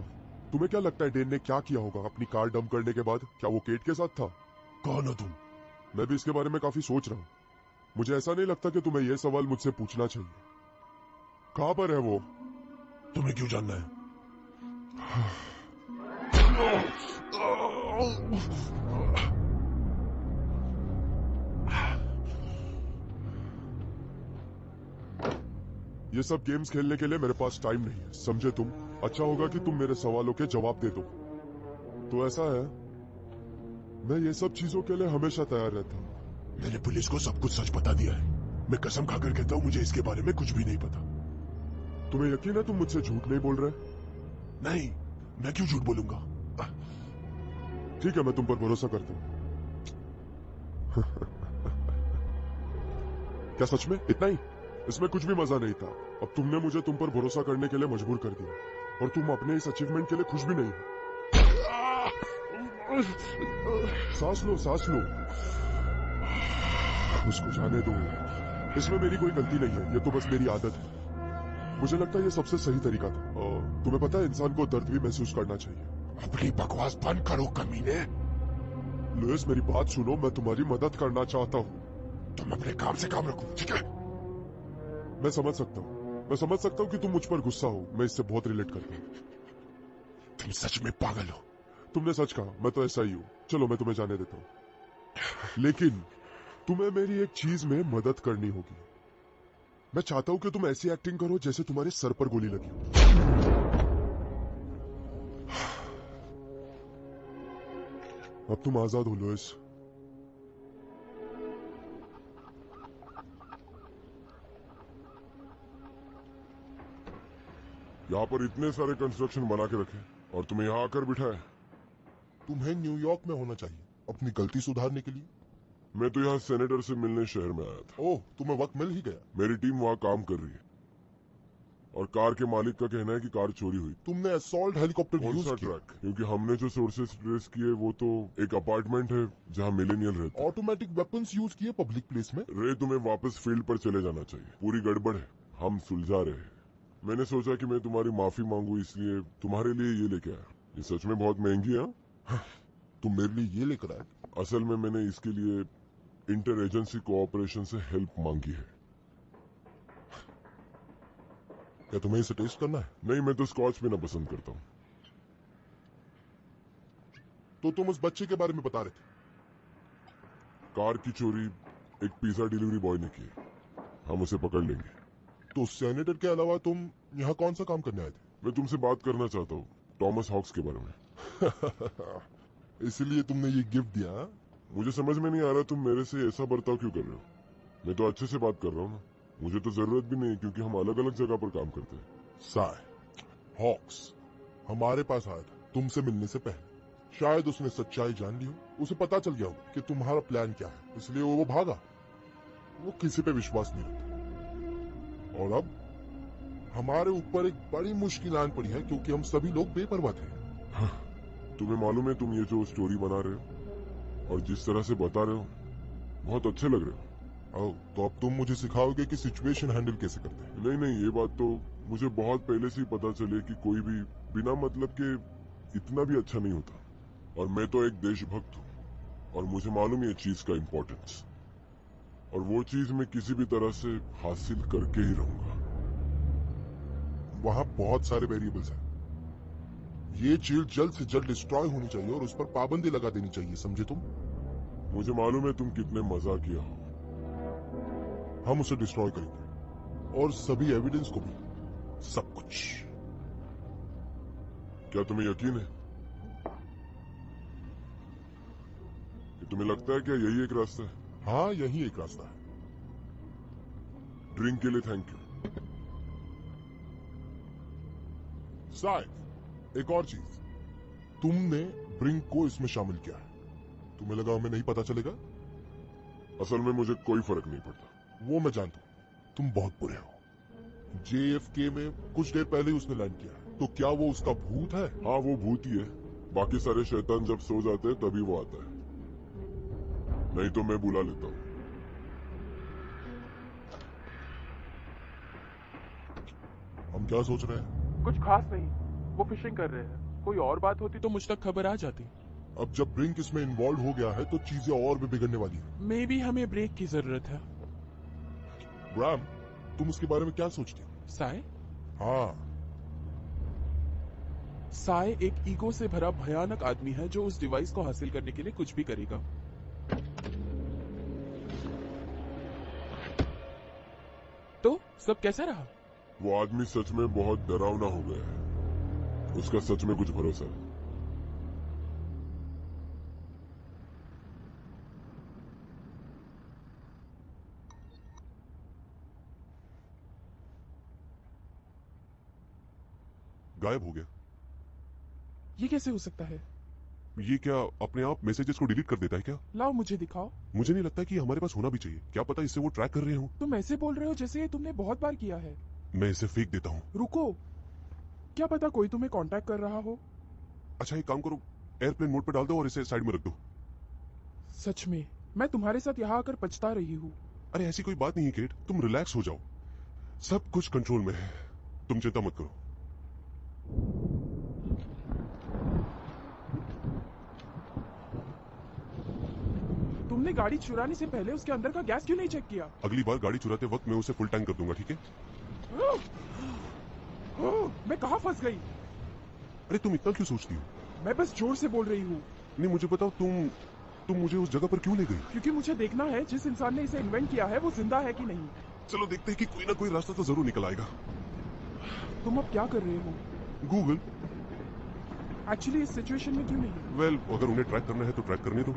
[SPEAKER 1] तुम्हें क्या लगता है डेन ने क्या किया होगा अपनी कार डंप करने के बाद? क्या वो केट के साथ था? कौन हो तुम? मैं भी इसके बारे में काफी सोच रहा हूँ। मुझे ऐसा नहीं लगता कि तुम्हें यह सवाल मुझसे पूछना चाहिए। कहां पर है वो? तुम्हें क्यों जानना है? ये सब गेम्स खेलने के लिए मेरे पास टाइम नहीं है, समझे तुम? अच्छा होगा कि तुम मेरे सवालों के जवाब दे दो। तो ऐसा है, मैं ये सब चीजों के लिए हमेशा तैयार रहता हूँ। मैंने पुलिस को सब कुछ सच बता दिया है। मैं कसम खाकर कहता हूँ मुझे इसके बारे में कुछ भी नहीं पता। तुम्हें यकीन है तुम मुझसे झूठ नहीं बोल रहे? नहीं, मैं क्यों झूठ बोलूंगा? ठीक है, मैं तुम पर भरोसा करता हूँ। क्या सच में इतना ही? इसमें कुछ भी मजा नहीं था। अब तुमने मुझे तुम पर भरोसा करने के लिए मजबूर कर दिया, और तुम अपने इस अचीवमेंट के लिए खुश भी नहीं हो। सांस लो, सांस लो। उसको जाने दो। इसमें मेरी कोई गलती नहीं है, ये तो बस मेरी आदत है। मुझे लगता है ये सबसे सही तरीका था। और तुम्हें पता है, इंसान को दर्द भी महसूस करना चाहिए। अपनी बकवास बंद करो कमीने। लुइस, मेरी बात सुनो, मैं तुम्हारी मदद करना चाहता हूँ। तुम अपने काम से काम रखो, ठीक है? मैं समझ सकता हूँ कि तुम मुझ पर गुस्सा हो। मैं इससे बहुत रिलेट करता हूँ। तुम सच में पागल हो। तुमने सच कहा, मैं तो ऐसा ही हूँ। चलो, मैं तुम्हें जाने देता हूँ। लेकिन तुम्हें मेरी एक चीज में मदद करनी होगी। मैं चाहता हूं कि तुम ऐसी एक्टिंग करो जैसे तुम्हारे सर पर गोली लगी हो। अब तुम आजाद हो, लुइस। यहाँ पर इतने सारे कंस्ट्रक्शन बना के रखे और तुम्हें यहाँ आकर बिठाए।
[SPEAKER 2] तुम्हें न्यूयॉर्क में होना चाहिए अपनी गलती सुधारने के लिए।
[SPEAKER 1] मैं तो यहाँ सेनेटर से मिलने शहर में आया था।
[SPEAKER 2] ओह, तुम्हें वक्त मिल ही गया।
[SPEAKER 1] मेरी टीम वहाँ काम कर रही है, और कार के मालिक का कहना है कि कार चोरी हुई।
[SPEAKER 2] तुमने असॉल्ट हेलीकॉप्टर
[SPEAKER 1] कौन
[SPEAKER 2] यूज
[SPEAKER 1] सा
[SPEAKER 2] किया?
[SPEAKER 1] ट्रैक? क्योंकि हमने जो सोर्सेस ट्रेस किए वो तो एक अपार्टमेंट है जहाँ मिलेनियल रहते हैं।
[SPEAKER 2] ऑटोमेटिक वेपन्स यूज किए पब्लिक प्लेस में?
[SPEAKER 1] रे, तुम्हें वापस फील्ड पर चले जाना चाहिए। पूरी गड़बड़ है, हम सुलझा रहे हैं। मैंने सोचा कि मैं तुम्हारी माफी मांगू, इसलिए तुम्हारे लिए ये लेके आया। ये सच में बहुत महंगी है।
[SPEAKER 2] तुम मेरे लिए ये लेकर आए?
[SPEAKER 1] असल में मैंने इसके लिए इंटर एजेंसी कोऑपरेशन से हेल्प मांगी है।
[SPEAKER 2] क्या तुम्हें इसे टेस्ट करना है?
[SPEAKER 1] नहीं, मैं तो स्कॉच पीना पसंद करता हूँ।
[SPEAKER 2] तो तुम उस बच्चे के बारे में बता रहे थे।
[SPEAKER 1] कार की चोरी एक पिज्जा डिलीवरी बॉय ने की। हम उसे पकड़ लेंगे।
[SPEAKER 2] तो सेनेटर के अलावा तुम यहाँ कौन सा काम करने आए थे?
[SPEAKER 1] मैं तुमसे बात करना चाहता हूँ टॉमस हॉक्स के बारे में।
[SPEAKER 2] इसलिए तुमने ये गिफ्ट दिया?
[SPEAKER 1] मुझे समझ में नहीं आ रहा तुम मेरे से ऐसा बर्ताव क्यों कर रहे हो। मैं तो अच्छे से बात कर रहा हूँ ना। मुझे तो जरूरत भी नहीं, क्योंकि हम अलग अलग जगह पर काम करते हैं।
[SPEAKER 2] साय हॉक्स हमारे पास आया था तुमसे मिलने से पहले। शायद उसने सच्चाई जान ली हो, उसे पता चल गया हो कि तुम्हारा प्लान क्या है, इसलिए वो भागा। वो किसी पे विश्वास नहीं रखता। और अब हमारे ऊपर एक बड़ी मुश्किल आन पड़ी है, क्योंकि हम सभी लोग बेपरवाह थे।
[SPEAKER 1] तुम्हें मालूम है, तुम ये जो स्टोरी बना रहे हो और जिस तरह से बता रहे हो, बहुत अच्छे लग रहे हो।
[SPEAKER 2] तो अब तुम मुझे सिखाओगे कि सिचुएशन हैंडल कैसे करते हैं?
[SPEAKER 1] नहीं नहीं, ये बात तो मुझे बहुत पहले से ही पता चले कि कोई भी बिना मतलब के इतना भी अच्छा नहीं होता। और मैं तो एक देशभक्त हूँ, और मुझे मालूम है ये चीज का इम्पोर्टेंस, और वो चीज मैं किसी भी तरह से हासिल करके ही रहूंगा।
[SPEAKER 2] वहाँ बहुत सारे वेरिएबल्स हैं। ये चीज जल्द से जल्द डिस्ट्रॉय होनी चाहिए और उस पर पाबंदी लगा देनी चाहिए, समझे तुम?
[SPEAKER 1] मुझे मालूम है तुम कितने मजाकिया हो।
[SPEAKER 2] हम उसे डिस्ट्रॉय करेंगे, और सभी एविडेंस को भी, सब कुछ।
[SPEAKER 1] क्या तुम्हें यकीन है? कि तुम्हें लगता है क्या यही एक रास्ता है?
[SPEAKER 2] हाँ, यही एक रास्ता है।
[SPEAKER 1] ड्रिंक के लिए थैंक यू।
[SPEAKER 2] शायद एक और चीज, तुमने ब्रिंक को इसमें शामिल किया है। तुम्हें लगा हमें नहीं पता चलेगा?
[SPEAKER 1] असल में मुझे कोई फर्क नहीं पड़ता।
[SPEAKER 2] वो मैं जानता हूँ, तुम बहुत बुरे हो। JFK में कुछ देर पहले ही उसने लैंड किया है, तो क्या वो उसका भूत है?
[SPEAKER 1] हाँ, वो भूत ही है। बाकी सारे शैतान जब सो जाते हैं तभी वो आता है, नहीं तो मैं बुला लेता हूँ।
[SPEAKER 2] हम क्या सोच रहे हैं?
[SPEAKER 3] कुछ खास नहीं, वो फिशिंग कर रहे हैं। कोई और बात होती तो मुझ तक खबर आ जाती।
[SPEAKER 2] अब जब ब्रिंक इसमें इन्वॉल्व हो गया है तो चीजें और भी बिगड़ने वाली है।
[SPEAKER 3] मे भी हमें ब्रेक की जरूरत है।
[SPEAKER 2] ब्राम, तुम उसके बारे में क्या सोचती हो?
[SPEAKER 3] साय
[SPEAKER 2] हाँ,
[SPEAKER 3] साय एक ईगो से भरा भयानक आदमी है जो उस डिवाइस को हासिल करने के लिए कुछ भी करेगा। तो सब कैसा रहा?
[SPEAKER 2] वो आदमी सच में बहुत डरावना हो गया है। उसका सच में कुछ भरोसा है।
[SPEAKER 1] गायब हो गया।
[SPEAKER 3] ये कैसे हो सकता है?
[SPEAKER 1] ये क्या अपने आप मैसेजेस को डिलीट कर देता है क्या?
[SPEAKER 3] लाओ मुझे दिखाओ।
[SPEAKER 1] मुझे नहीं लगता कि हमारे पास होना भी चाहिए। क्या पता इससे वो ट्रैक कर रहे हो।
[SPEAKER 3] तुम ऐसे बोल रहे हो जैसे ये तुमने बहुत बार किया है।
[SPEAKER 1] मैं इसे फेंक देता हूँ।
[SPEAKER 3] रुको, क्या पता कोई तुम्हें कांटेक्ट कर रहा हो।
[SPEAKER 1] अच्छा एक काम करो, एयरप्लेन मोड पर डाल दो और इसे साइड में रख दो।
[SPEAKER 3] सच में मैं तुम्हारे साथ यहाँ आकर पछता रही हूँ।
[SPEAKER 1] अरे ऐसी कोई बात नहीं है केट, तुम रिलैक्स हो जाओ। सब कुछ कंट्रोल में है, तुम चिंता मत करो।
[SPEAKER 3] तुमने गाड़ी चुराने से पहले उसके अंदर का गैस क्यों नहीं चेक किया?
[SPEAKER 1] अगली बार गाड़ी चुराते वक्त मैं उसे फुल टैंक कर दूंगा, ठीक है?
[SPEAKER 3] मैं कहाँ फंस गई?
[SPEAKER 1] अरे तुम इतना क्यों सोचती हो?
[SPEAKER 3] मैं बस जोर से बोल रही हूँ।
[SPEAKER 1] नहीं मुझे बताओ, तुम मुझे उस जगह पर क्यों ले गई?
[SPEAKER 3] क्योंकि मुझे देखना है जिस इंसान ने इसे इन्वेंट किया है वो जिंदा है कि नहीं।
[SPEAKER 1] चलो देखते हैं कि कोई ना कोई रास्ता तो जरूर निकल आएगा।
[SPEAKER 3] तुम अब क्या कर रहे हो?
[SPEAKER 1] गूगल।
[SPEAKER 3] एक्चुअली इस सिचुएशन में क्यों नहीं?
[SPEAKER 1] वेल, अगर उन्हें ट्रैक करना है तो ट्रैक करने दो।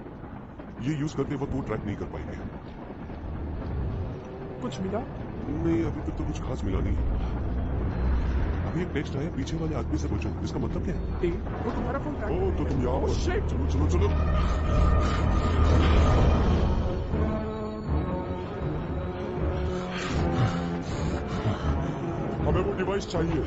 [SPEAKER 1] ये यूज करते वक्त वो ट्रैक नहीं कर पाएंगे।
[SPEAKER 3] कुछ मिला?
[SPEAKER 1] नहीं अभी तक तो कुछ खास मिला नहीं। अभी एक टेक्स्ट आया, पीछे वाले आदमी से पूछो। इसका मतलब क्या है?
[SPEAKER 3] टेल, वो तुम्हारा फोन ट्रैक।
[SPEAKER 1] ओह तो तुम यहाँ
[SPEAKER 3] Oh, shit!
[SPEAKER 1] चलो चलो चलो। हमें वो डिवाइस चाहिए।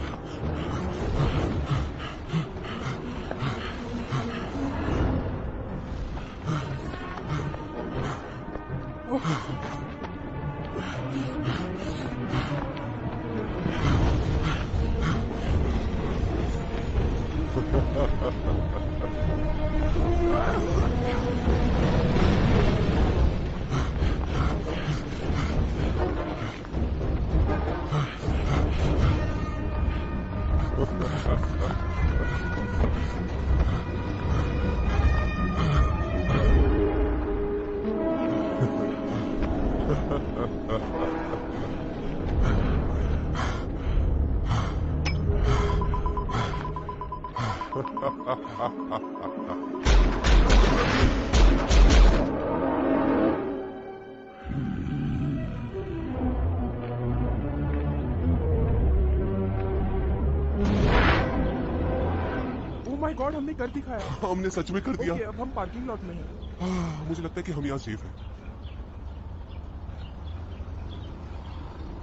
[SPEAKER 3] Oh my God, हमने कर दिखाया।
[SPEAKER 1] हमने सच में कर दिया।
[SPEAKER 3] Okay, अब हम पार्किंग लॉट में हैं।
[SPEAKER 1] मुझे लगता है कि हम यहाँ सेफ हैं।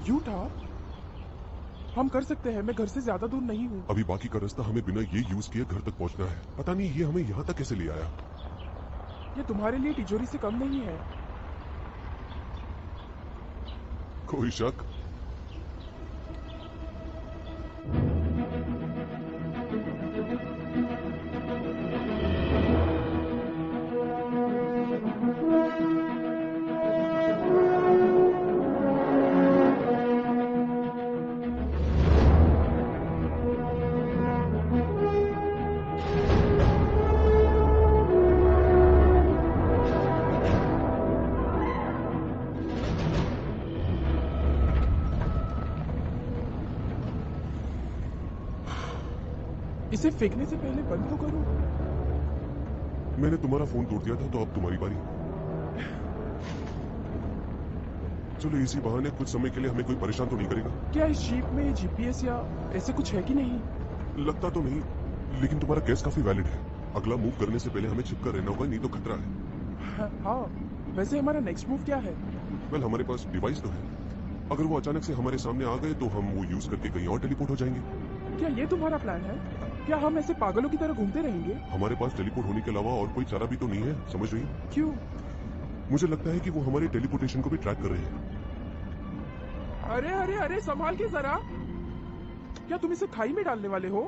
[SPEAKER 3] यूटा, हम कर सकते हैं। मैं घर से ज्यादा दूर नहीं हूँ।
[SPEAKER 1] अभी बाकी का रास्ता हमें बिना ये यूज किए घर तक पहुँचना है। पता नहीं ये हमें यहाँ तक कैसे ले आया।
[SPEAKER 3] ये तुम्हारे लिए तिजोरी से कम नहीं है।
[SPEAKER 1] कोई शक?
[SPEAKER 3] इसे फेंकने से पहले बंद तो करो।
[SPEAKER 1] मैंने तुम्हारा फोन तोड़ दिया था तो अब तुम्हारी बारी। चलो इसी बहाने कुछ समय के लिए हमें कोई परेशान तो नहीं करेगा।
[SPEAKER 3] क्या इस जीप में जीपीएस या ऐसे कुछ है कि नहीं?
[SPEAKER 1] लगता तो नहीं, लेकिन तुम्हारा केस काफी वैलिड है। अगला मूव करने से पहले हमें छिपकर रहना होगा, नहीं तो खतरा है।
[SPEAKER 3] हाँ, वैसे हमारा नेक्स्ट मूव क्या है?
[SPEAKER 1] वेल हमारे पास डिवाइस तो है। अगर वो अचानक से हमारे सामने आ गए तो हम वो यूज करके कहीं और टेलीपोर्ट हो जाएंगे।
[SPEAKER 3] क्या ये तुम्हारा प्लान है? क्या हम ऐसे पागलों की तरह घूमते रहेंगे?
[SPEAKER 1] हमारे पास टेलीपोर्ट होने के अलावा और कोई चारा भी तो नहीं है, समझ रही?
[SPEAKER 3] क्यों?
[SPEAKER 1] मुझे लगता है कि वो हमारे टेलीपोर्टेशन को भी ट्रैक कर रहे हैं।
[SPEAKER 3] अरे अरे अरे, संभाल के जरा। क्या तुम इसे खाई में डालने वाले हो?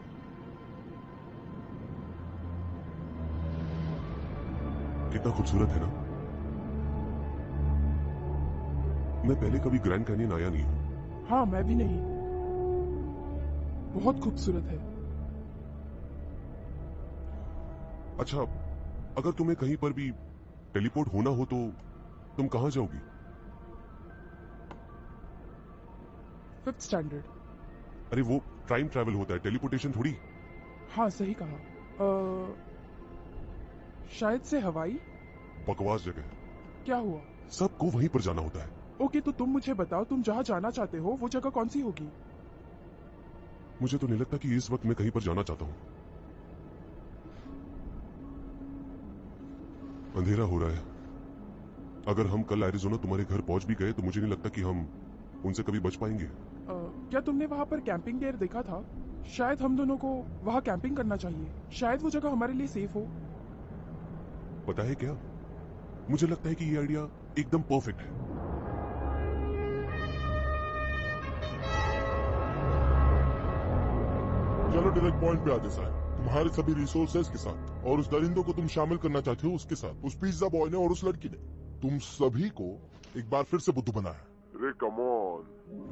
[SPEAKER 1] कितना खूबसूरत है ना। मैं पहले कभी ग्रैंड कैनियन आया नहीं हूं।
[SPEAKER 3] हाँ, मैं भी नहीं। बहुत खूबसूरत है।
[SPEAKER 1] अच्छा, अगर तुम्हें कहीं पर भी टेलीपोर्ट होना हो तो तुम कहां जाओगी?
[SPEAKER 3] 5th standard.
[SPEAKER 1] अरे वो टाइम ट्रैवल होता है, टेलीपोर्टेशन थोड़ी।
[SPEAKER 3] हाँ, सही कहा। शायद से हवाई।
[SPEAKER 1] बकवास जगह है,
[SPEAKER 3] क्या हुआ?
[SPEAKER 1] सबको वहीं पर जाना होता है।
[SPEAKER 3] ओके, तो तुम मुझे बताओ, तुम जहाँ जाना चाहते हो वो जगह कौन सी होगी?
[SPEAKER 1] मुझे तो नहीं लगता कि इस वक्त मैं कहीं पर जाना चाहता हूं। अंधेरा हो रहा है। अगर हम कल एरिज़ोना तुम्हारे घर पहुंच भी गए तो मुझे नहीं लगता कि हम उनसे कभी बच पाएंगे।
[SPEAKER 3] क्या तुमने वहाँ पर कैंपिंग गियर देखा था? शायद हम दोनों को वहाँ कैंपिंग करना चाहिए। शायद वो जगह हमारे लिए सेफ हो।
[SPEAKER 1] पता है क्या, मुझे लगता है कि ये आइडिया एकदम परफेक्ट है।
[SPEAKER 2] चलो डायरेक्ट पॉइंट पे आते साहब। तुम्हारे सभी रिसोर्सेज के साथ और उस दरिंदों को तुम शामिल करना चाहते हो उसके साथ, उस पिज्जा बॉय ने और उस लड़की ने तुम सभी को एक बार फिर से बुद्धू बनाया।
[SPEAKER 1] अरे कम ऑन,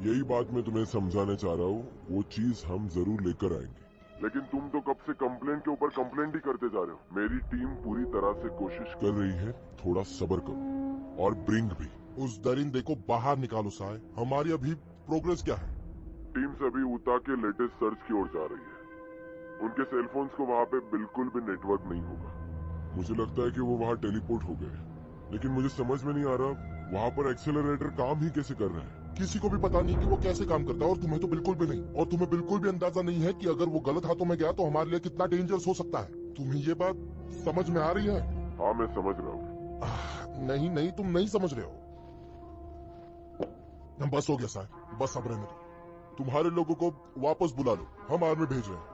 [SPEAKER 2] यही बात मैं तुम्हें समझाने चाह रहा हूँ। वो चीज हम जरूर लेकर आएंगे।
[SPEAKER 1] लेकिन तुम तो कब से कंप्लेंट के ऊपर कंप्लेंट ही करते जा रहे हो। मेरी टीम पूरी तरह से कोशिश
[SPEAKER 2] कर रही है, थोड़ा सब्र करो और ब्रिंग भी। उस दरिंदे को बाहर निकालो साहब। हमारी अभी प्रोग्रेस क्या है?
[SPEAKER 1] टीम सभी उता के लेटेस्ट सर्च की ओर जा रही है। उनके सेलफोन्स को वहाँ पे बिल्कुल भी नेटवर्क नहीं होगा।
[SPEAKER 2] मुझे लगता है कि वो वहाँ टेलीपोर्ट हो गए, लेकिन मुझे समझ में नहीं आ रहा वहाँ पर एक्सेलरेटर काम ही कैसे कर रहे हैं। किसी को भी पता नहीं कि वो कैसे काम करता है और तुम्हें तो बिल्कुल भी नहीं। और तुम्हें बिल्कुल भी अंदाजा नहीं है कि अगर वो गलत हाथों में गया तो हमारे लिए कितना डेंजरस हो सकता है। तुम्हें ये बात समझ में आ रही है?
[SPEAKER 1] हाँ, मैं समझ रहा हूँ।
[SPEAKER 2] नहीं नहीं, तुम नहीं समझ रहे हो। बस हो गया साहब, बस अब रहने दो। तुम्हारे लोगों को वापस बुला लो, हम आर्मी भेज रहे हैं।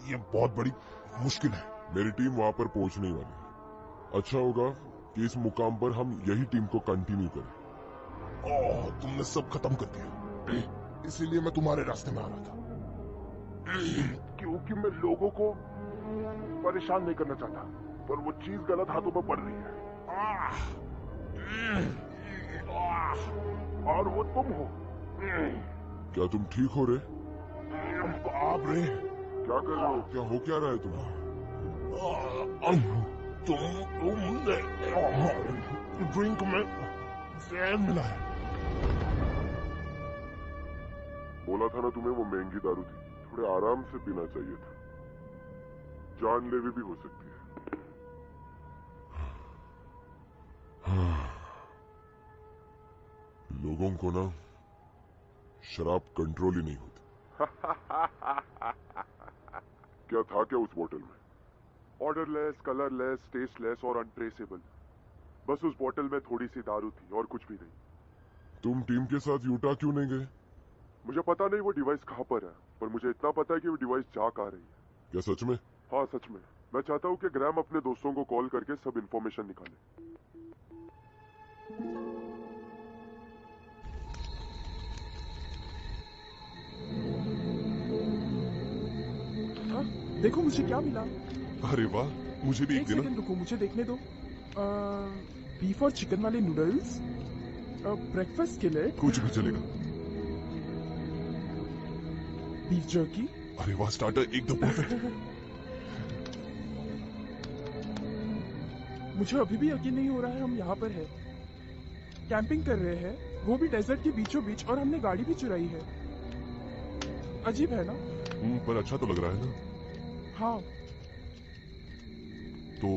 [SPEAKER 2] ये बहुत बड़ी मुश्किल है।
[SPEAKER 1] मेरी टीम वहाँ पर पहुँचने वाली है। अच्छा होगा कि इस मुकाम पर हम यही टीम को कंटिन्यू करें।
[SPEAKER 2] ओह, तुमने सब खत्म कर दिया। इसीलिए मैं तुम्हारे रास्ते में आ रहा था,
[SPEAKER 1] क्योंकि मैं लोगों को परेशान नहीं करना चाहता, पर वो चीज गलत हाथों में पड़ रही है। और वो तुम हो।
[SPEAKER 2] क्या तुम ठीक हो रे? आप रे,
[SPEAKER 1] क्या कर रहे हो?
[SPEAKER 2] क्या हो क्या रहा है तुम्हें? तुमने ड्रिंक में जहर मिला है।
[SPEAKER 1] बोला था ना तुम्हें, वो महंगी दारू थी। थोड़े आराम से पीना चाहिए था, जानलेवा भी हो सकती है।
[SPEAKER 2] लोगों को ना शराब कंट्रोल ही नहीं होती।
[SPEAKER 1] क्या था क्या उस बोतल में? ऑर्डरलेस, कलरलेस, टेस्टलेस और अनट्रेसेबल। बस उस बोतल में थोड़ी सी दारू थी और कुछ भी नहीं।
[SPEAKER 2] तुम टीम के साथ यूटा क्यों नहीं गए?
[SPEAKER 1] मुझे पता नहीं वो डिवाइस कहाँ पर है, पर मुझे इतना पता है कि वो डिवाइस जा कहाँ रही है।
[SPEAKER 2] क्या सच में?
[SPEAKER 1] हाँ, सच में। मैं चाहता हूँ कि ग्रैम अपने दोस्तों को कॉल करके सब इन्फॉर्मेशन निकाले।
[SPEAKER 3] देखो मुझे क्या मिला।
[SPEAKER 1] अरे वाह, मुझे भी
[SPEAKER 3] एक
[SPEAKER 1] एक देना।
[SPEAKER 3] सेकंड रुको, मुझे देखने दो। बीफ और चिकन वाले नूडल्स, ब्रेकफास्ट के लिए
[SPEAKER 1] कुछ भी चलेगा।
[SPEAKER 3] Beef jerky.
[SPEAKER 1] अरे वाह, स्टार्टर एकदम परफेक्ट।
[SPEAKER 3] मुझे अभी भी यकीन नहीं हो रहा है हम यहाँ पर है, कैंपिंग कर रहे हैं, वो भी डेजर्ट के बीचों बीच, और हमने गाड़ी भी चुराई है। अजीब है ना?
[SPEAKER 1] पर अच्छा तो लग रहा है ना।
[SPEAKER 3] हाँ।
[SPEAKER 1] तो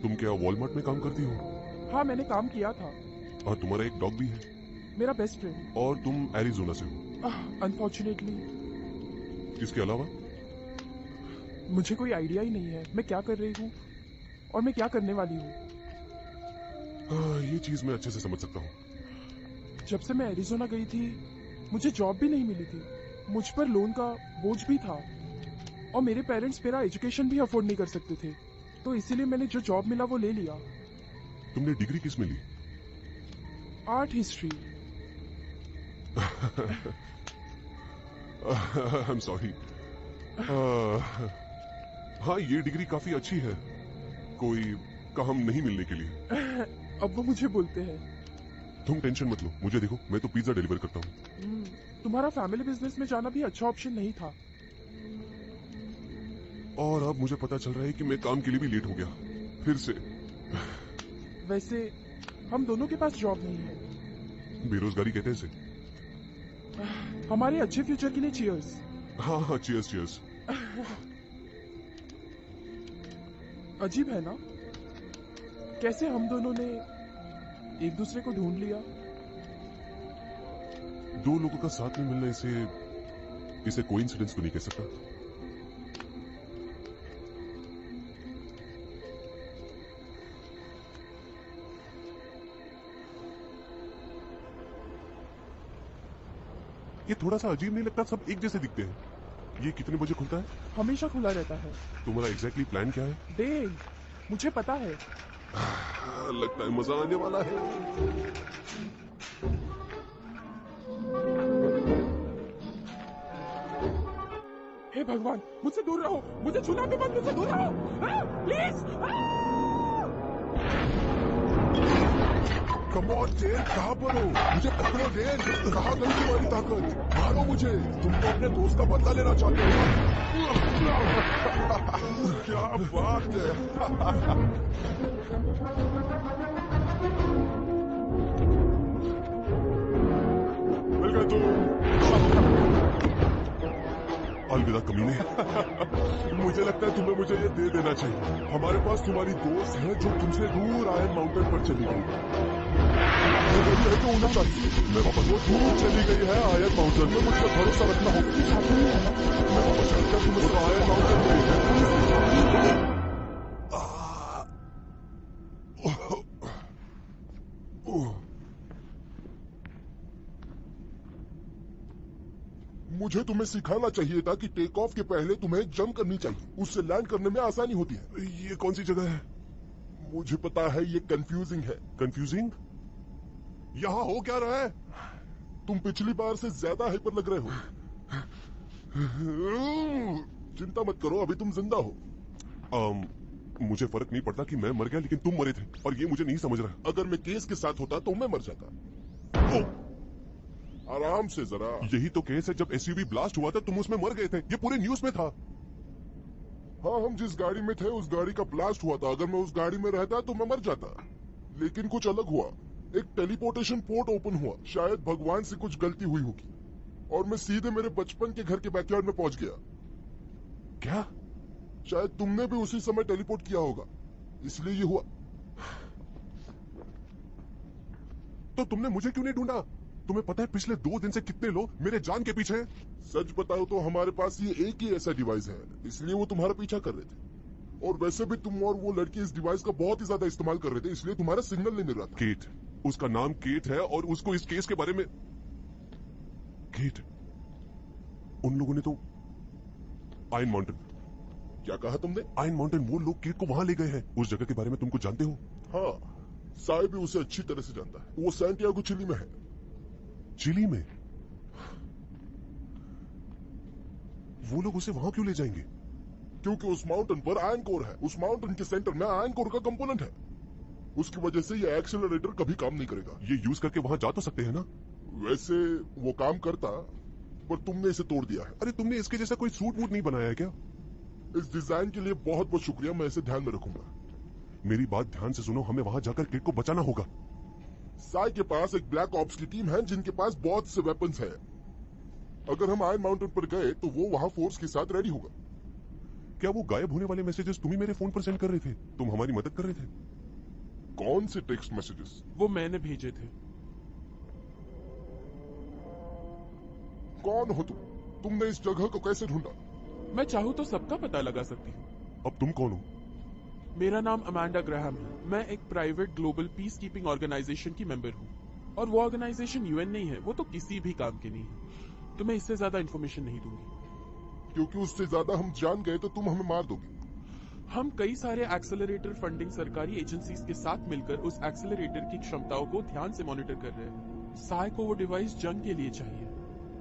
[SPEAKER 1] तुम क्या वॉलमार्ट में काम करती हो?
[SPEAKER 3] हाँ, मैंने काम किया था।
[SPEAKER 1] और तुम्हारा एक डॉग भी है?
[SPEAKER 3] मेरा बेस्ट फ्रेंड।
[SPEAKER 1] और तुम एरिज़ोना से हो?
[SPEAKER 3] अनफॉर्चुनेटली
[SPEAKER 1] इसके अलावा?
[SPEAKER 3] मुझे कोई आइडिया ही नहीं है मैं क्या कर रही हूँ और मैं क्या करने वाली हूँ।
[SPEAKER 1] ये चीज मैं अच्छे से समझ सकता हूँ।
[SPEAKER 3] जब से मैं एरिज़ोना गई थी मुझे जॉब भी नहीं मिली थी, मुझ पर लोन का बोझ भी था और मेरे पेरेंट्स मेरा एजुकेशन भी अफोर्ड नहीं कर सकते थे, तो इसीलिए मैंने जो जॉब मिला वो ले लिया।
[SPEAKER 1] तुमने डिग्री किस में ली?
[SPEAKER 3] Art history.
[SPEAKER 1] I am sorry. हाँ, ये डिग्री काफी अच्छी है कोई काम नहीं मिलने के लिए।
[SPEAKER 3] अब वो मुझे बोलते हैं।
[SPEAKER 1] तुम टेंशन मत लो, मुझे देखो, मैं तो पिज्जा डिलीवर करता हूँ।
[SPEAKER 3] तुम्हारा फैमिली बिजनेस में जाना भी अच्छा ऑप्शन नहीं था।
[SPEAKER 1] और अब मुझे पता चल रहा है कि मैं काम के लिए भी लेट हो गया फिर से।
[SPEAKER 3] वैसे हम दोनों के पास जॉब नहीं है।
[SPEAKER 1] बेरोजगारी कहते हैं इसे।
[SPEAKER 3] हमारे अच्छे फ्यूचर के लिए चीयर्स।
[SPEAKER 1] हाँ हाँ, चीयर्स चीयर्स।
[SPEAKER 3] अजीब है ना, कैसे हम दोनों ने एक दूसरे को ढूंढ लिया।
[SPEAKER 1] दो लोगों का साथ में मिलना इसे कोइंसिडेंस तो नहीं कह सकता। ये थोड़ा सा अजीब नहीं लगता? सब एक जैसे दिखते हैं। ये कितने बजे खुलता है?
[SPEAKER 3] हमेशा खुला रहता है।
[SPEAKER 1] तुम्हारा एग्जैक्टली प्लान क्या है?
[SPEAKER 3] देख, मुझे पता है।
[SPEAKER 1] लगता है मजा आने वाला है।
[SPEAKER 3] हे भगवान, मुझसे दूर रहो, मुझे छूना भी मत, मुझसे दूर रहो, प्लीज।
[SPEAKER 1] कम ऑन जेल, कहाँ पर हो? मुझे पकड़ो जेल, कहाँ गई तुम्हारी ताकत? मारो मुझे, तुम तो अपने दोस्त का बदला लेना चाहते हो। क्या बात है। मिल गए तुम। अलविदा कमीने। मुझे लगता है तुम्हें मुझे ये दे देना चाहिए। हमारे पास तुम्हारी दोस्त है जो तुमसे दूर आयन माउंटेन पर चली गई। मैं वापस वो दूर चली गई है आयन माउंटेन में। मुझे भरोसा रखना होगा। मैं वापस चलकर तुम्हें तो आयन माउंटेन में।
[SPEAKER 2] मुझे तुम्हें सिखाना चाहिए था कि टेक ऑफ के पहले तुम्हें जंप करनी चाहिए, उससे लैंड करने में आसानी होती है।
[SPEAKER 1] ये कौन सी जगह है?
[SPEAKER 2] मुझे पता है ये कंफ्यूजिंग है।
[SPEAKER 1] कंफ्यूजिंग? यहाँ हो क्या रहा है?
[SPEAKER 2] तुम पिछली बार से ज्यादा हाइपर लग रहे हो। चिंता मत करो, अभी तुम जिंदा हो।
[SPEAKER 1] मुझे फर्क नहीं पड़ता कि मैं मर गया, लेकिन तुम मरे थे और ये मुझे नहीं समझ रहा।
[SPEAKER 2] अगर मैं केस के साथ होता तो मैं मर जाता। आराम से जरा।
[SPEAKER 1] यही तो केस है, जब एसयूवी ब्लास्ट हुआ था तुम उसमें मर गए थे, ये पूरे न्यूज में था।
[SPEAKER 2] हाँ, हम जिस गाड़ी में थे उस गाड़ी का ब्लास्ट हुआ था। अगर मैं उस गाड़ी में रहता तो मैं मर जाता, लेकिन कुछ अलग हुआ। एक टेलीपोर्टेशन पोर्ट ओपन हुआ। शायद भगवान से कुछ गलती हुई होगी और मैं सीधे मेरे बचपन के घर के बैकयार्ड में पहुंच गया।
[SPEAKER 1] क्या?
[SPEAKER 2] शायद तुमने भी उसी समय टेलीपोर्ट किया होगा, इसलिए ये हुआ।
[SPEAKER 1] तो तुमने मुझे क्यों नहीं ढूंढा? तुम्हें पता है पिछले 2 दिन से कितने लोग मेरे जान के पीछे हैं?
[SPEAKER 2] सच बताओ तो हमारे पास ये एक ही ऐसा डिवाइस है, इसलिए वो तुम्हारा पीछा कर रहे थे। और वैसे भी तुम और वो लड़की इस डिवाइस का बहुत ही ज्यादा इस्तेमाल कर रहे थे, इसलिए तुम्हारा सिग्नल नहीं मिल रहा था।
[SPEAKER 1] केट, उसका नाम केट है और उसको इस केस के बारे में। केट, उन लोगों ने तो आयन माउंटेन।
[SPEAKER 2] क्या कहा तुमने?
[SPEAKER 1] आयन माउंटेन, वो लोग केट को वहां ले गए हैं। उस जगह के बारे में तुम कुछ जानते हो?
[SPEAKER 2] हाँ, साई भी उसे अच्छी तरह से जानता है। वो सैंटियागो चिली में है।
[SPEAKER 1] चिली में? वो लोग उसे वहां क्यों ले जाएंगे?
[SPEAKER 2] क्योंकि उस माउंटेन पर आयन कोर है। उस माउंटेन के सेंटर में आयन कोर का कंपोनेंट है। उसकी वजह से ये एक्सेलरेटर कभी काम नहीं करेगा।
[SPEAKER 1] ये यूज करके वहां जा तो सकते हैं ना?
[SPEAKER 2] वैसे वो काम करता, पर तुमने इसे तोड़ दिया है।
[SPEAKER 1] अरे तुमने इसके जैसा कोई सूट वूट नहीं बनाया है क्या?
[SPEAKER 2] इस डिजाइन के लिए बहुत बहुत शुक्रिया, मैं इसे ध्यान में रखूंगा।
[SPEAKER 1] मेरी बात ध्यान से सुनो, हमें वहां जाकर केट को बचाना होगा।
[SPEAKER 2] साई के पास एक ब्लैक ऑप्स की टीम है जिनके पास बहुत से वेपन्स है। अगर हम आयन माउंटेन पर गए तो वो वहां फोर्स के साथ रेडी होगा।
[SPEAKER 1] क्या वो गायब होने वाले मैसेजेस तुम ही मेरे फोन पर सेंड कर रहे थे? तुम हमारी मदद कर रहे थे?
[SPEAKER 2] कौन से टेक्स्ट मैसेजेस?
[SPEAKER 3] वो मैंने भेजे थे।
[SPEAKER 2] कौन हो तुम? तुमने इस जगह को कैसे ढूंढा?
[SPEAKER 3] मैं चाहूँ तो सबका पता लगा सकती हूँ।
[SPEAKER 1] अब तुम कौन हो?
[SPEAKER 3] मेरा नाम अमांडा ग्राहम है। मैं एक private global peace keeping organisation की मेंबर हूँ। और वो ऑर्गेनाइजेशन यूएन नहीं है, वो तो किसी भी काम की नहीं है। तुम्हें इससे ज्यादा इन्फॉर्मेशन नहीं दूंगी,
[SPEAKER 2] क्योंकि उससे ज्यादा हम जान गए तो तुम हमें मार दोगे।
[SPEAKER 3] हम कई सारे एक्सेलरेटर फंडिंग सरकारी एजेंसीज के साथ मिलकर उस एक्सेलरेटर की क्षमताओं को ध्यान से मॉनिटर कर रहे हैं। साय को वो डिवाइस जंग के लिए चाहिए,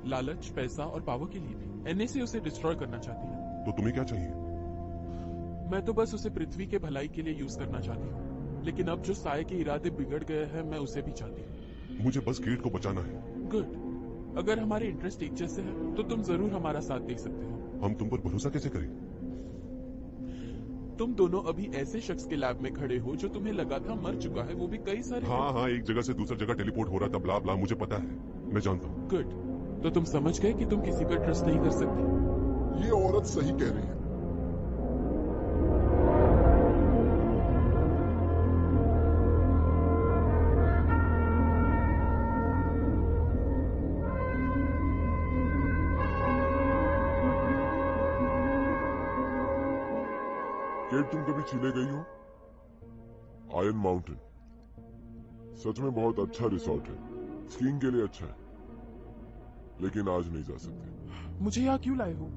[SPEAKER 3] लालच, पैसा और पावर के लिए भी। एनएसए उसे डिस्ट्रॉय करना चाहती है।
[SPEAKER 1] तो तुम्हें क्या चाहिए?
[SPEAKER 3] मैं तो बस उसे पृथ्वी के भलाई के लिए यूज करना चाहती हूँ, लेकिन अब जो साय के इरादे बिगड़ गए हैं, मैं उसे भी चाहती हूँ।
[SPEAKER 1] मुझे बस केट को बचाना है।
[SPEAKER 3] गुड। अगर हमारे इंटरेस्ट एक जैसे हैं, तो तुम जरूर हमारा साथ दे सकते हो।
[SPEAKER 1] हम तुम पर भरोसा कैसे करें?
[SPEAKER 3] तुम दोनों अभी ऐसे शख्स के लैब में खड़े हो जो तुम्हें लगा था मर चुका है, वो भी कई सारे।
[SPEAKER 1] हाँ, एक जगह से दूसरी जगह टेलीपोर्ट हो रहा था, ब्ला ब्ला, मुझे पता है, मैं जानता हूँ।
[SPEAKER 3] गुड। तो तुम समझ गए कि तुम किसी पर ट्रस्ट नहीं कर सकते।
[SPEAKER 2] ये औरत सही कह रही है। केट, तुम कभी चिले गई हो? आयरन माउंटेन सच में बहुत अच्छा रिसोर्ट है, स्कीइंग के लिए अच्छा है, लेकिन आज नहीं जा सकते।
[SPEAKER 3] मुझे यहाँ क्यों लाए हो?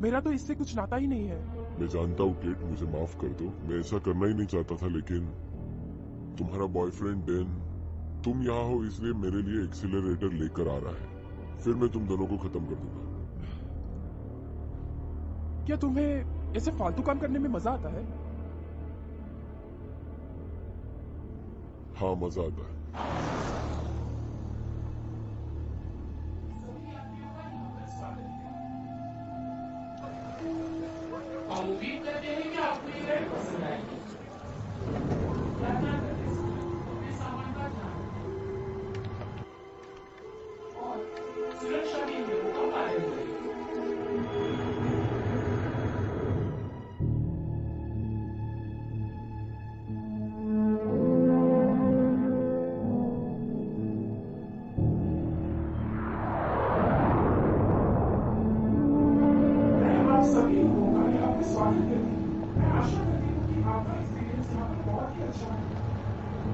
[SPEAKER 3] मेरा तो इससे कुछ नाता ही नहीं है।
[SPEAKER 2] मैं जानता हूँ केट, मुझे माफ कर दो, मैं ऐसा करना ही नहीं चाहता था, लेकिन तुम्हारा बॉयफ्रेंड डेन, तुम यहाँ हो इसलिए मेरे लिए एक्सीलरेटर लेकर आ रहा है, फिर मैं तुम दोनों को खत्म कर दूंगा।
[SPEAKER 3] क्या तुम्हें ऐसे फालतू काम करने में मजा आता है?
[SPEAKER 2] हाँ, मजा आता है।
[SPEAKER 4] उम्मीद करते हैं कि आपको ये गाइड पसंद आएगी। सामान का ध्यान और सुरक्षा के नियमों का पालन करें।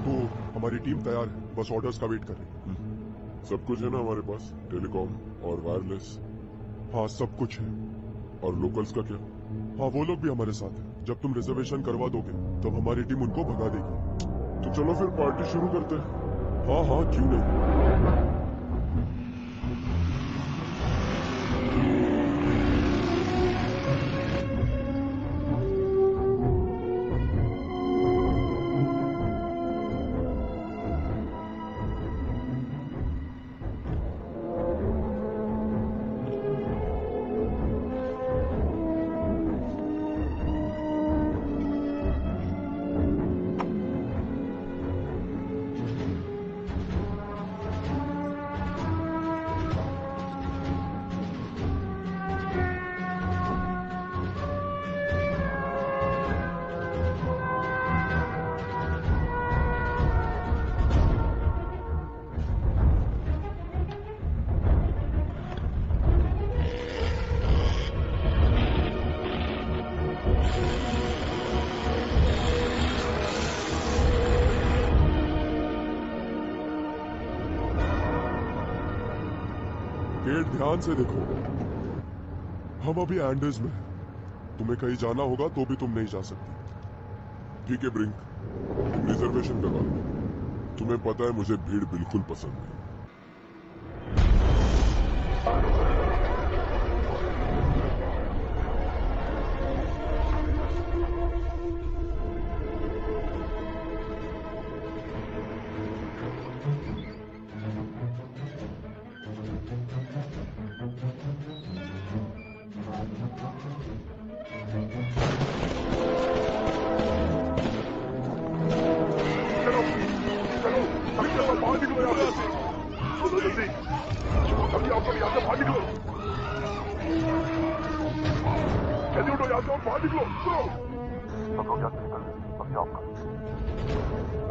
[SPEAKER 1] तो हमारी टीम तैयार है, बस ऑर्डर्स का वेट कर रहे हैं।
[SPEAKER 2] सब कुछ है ना हमारे पास, टेलीकॉम और वायरलेस?
[SPEAKER 1] हाँ, सब कुछ है।
[SPEAKER 2] और लोकल्स का क्या?
[SPEAKER 1] हाँ, वो लोग भी हमारे साथ हैं। जब तुम रिजर्वेशन करवा दोगे तब हमारी टीम उनको भगा देगी।
[SPEAKER 2] तो चलो फिर पार्टी शुरू करते हैं।
[SPEAKER 1] हाँ, क्यों नहीं। गेट ध्यान से देखो, हम अभी एंडर्स में हैं। तुम्हें कहीं जाना होगा तो भी तुम नहीं जा सकती।
[SPEAKER 2] ठीक है ब्रिंक, तुम रिजर्वेशन करवा लो। तुम्हें पता है मुझे भीड़ बिल्कुल पसंद नहीं।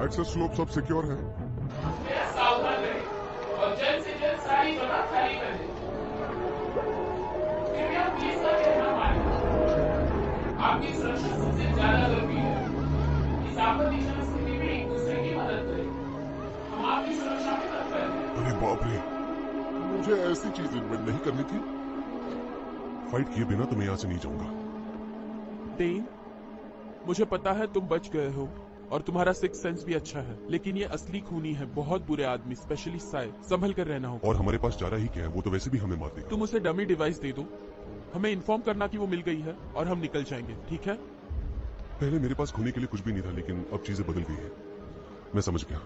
[SPEAKER 1] एक्सेस स्लोप सब सिक्योर है।
[SPEAKER 4] सावधान रहें और जल्द से जल्द सारी जगह खाली कर दें। कृपया प्लीज का कहना मानें। आपकी सुरक्षा सबसे ज्यादा जरूरी है। इस आपत्तिजनक स्थिति में एक दूसरे की मदद करें। हम आपकी सुरक्षा में तत्पर हैं।
[SPEAKER 1] अरे बाप रे,
[SPEAKER 2] मुझे ऐसी चीज इन्वेंट नहीं करनी थी।
[SPEAKER 1] फाइट किए बिना तो मैं यहाँ से नहीं जाऊंगा।
[SPEAKER 3] डेन, मुझे पता है तुम बच गए हो और तुम्हारा सिक्स सेंस भी अच्छा है, लेकिन ये असली खूनी है, बहुत बुरे आदमी, स्पेशली साय। संभल कर रहना होगा।
[SPEAKER 1] और हमारे पास चारा ही क्या है, वो तो वैसे भी हमें मार देगा।
[SPEAKER 3] तुम उसे डमी डिवाइस दे दो, हमें इन्फॉर्म करना कि वो मिल गई है और हम निकल जाएंगे, ठीक है?
[SPEAKER 1] पहले मेरे पास खोने के लिए कुछ भी नहीं था, लेकिन अब चीजें बदल गई हैं। मैं समझ गया।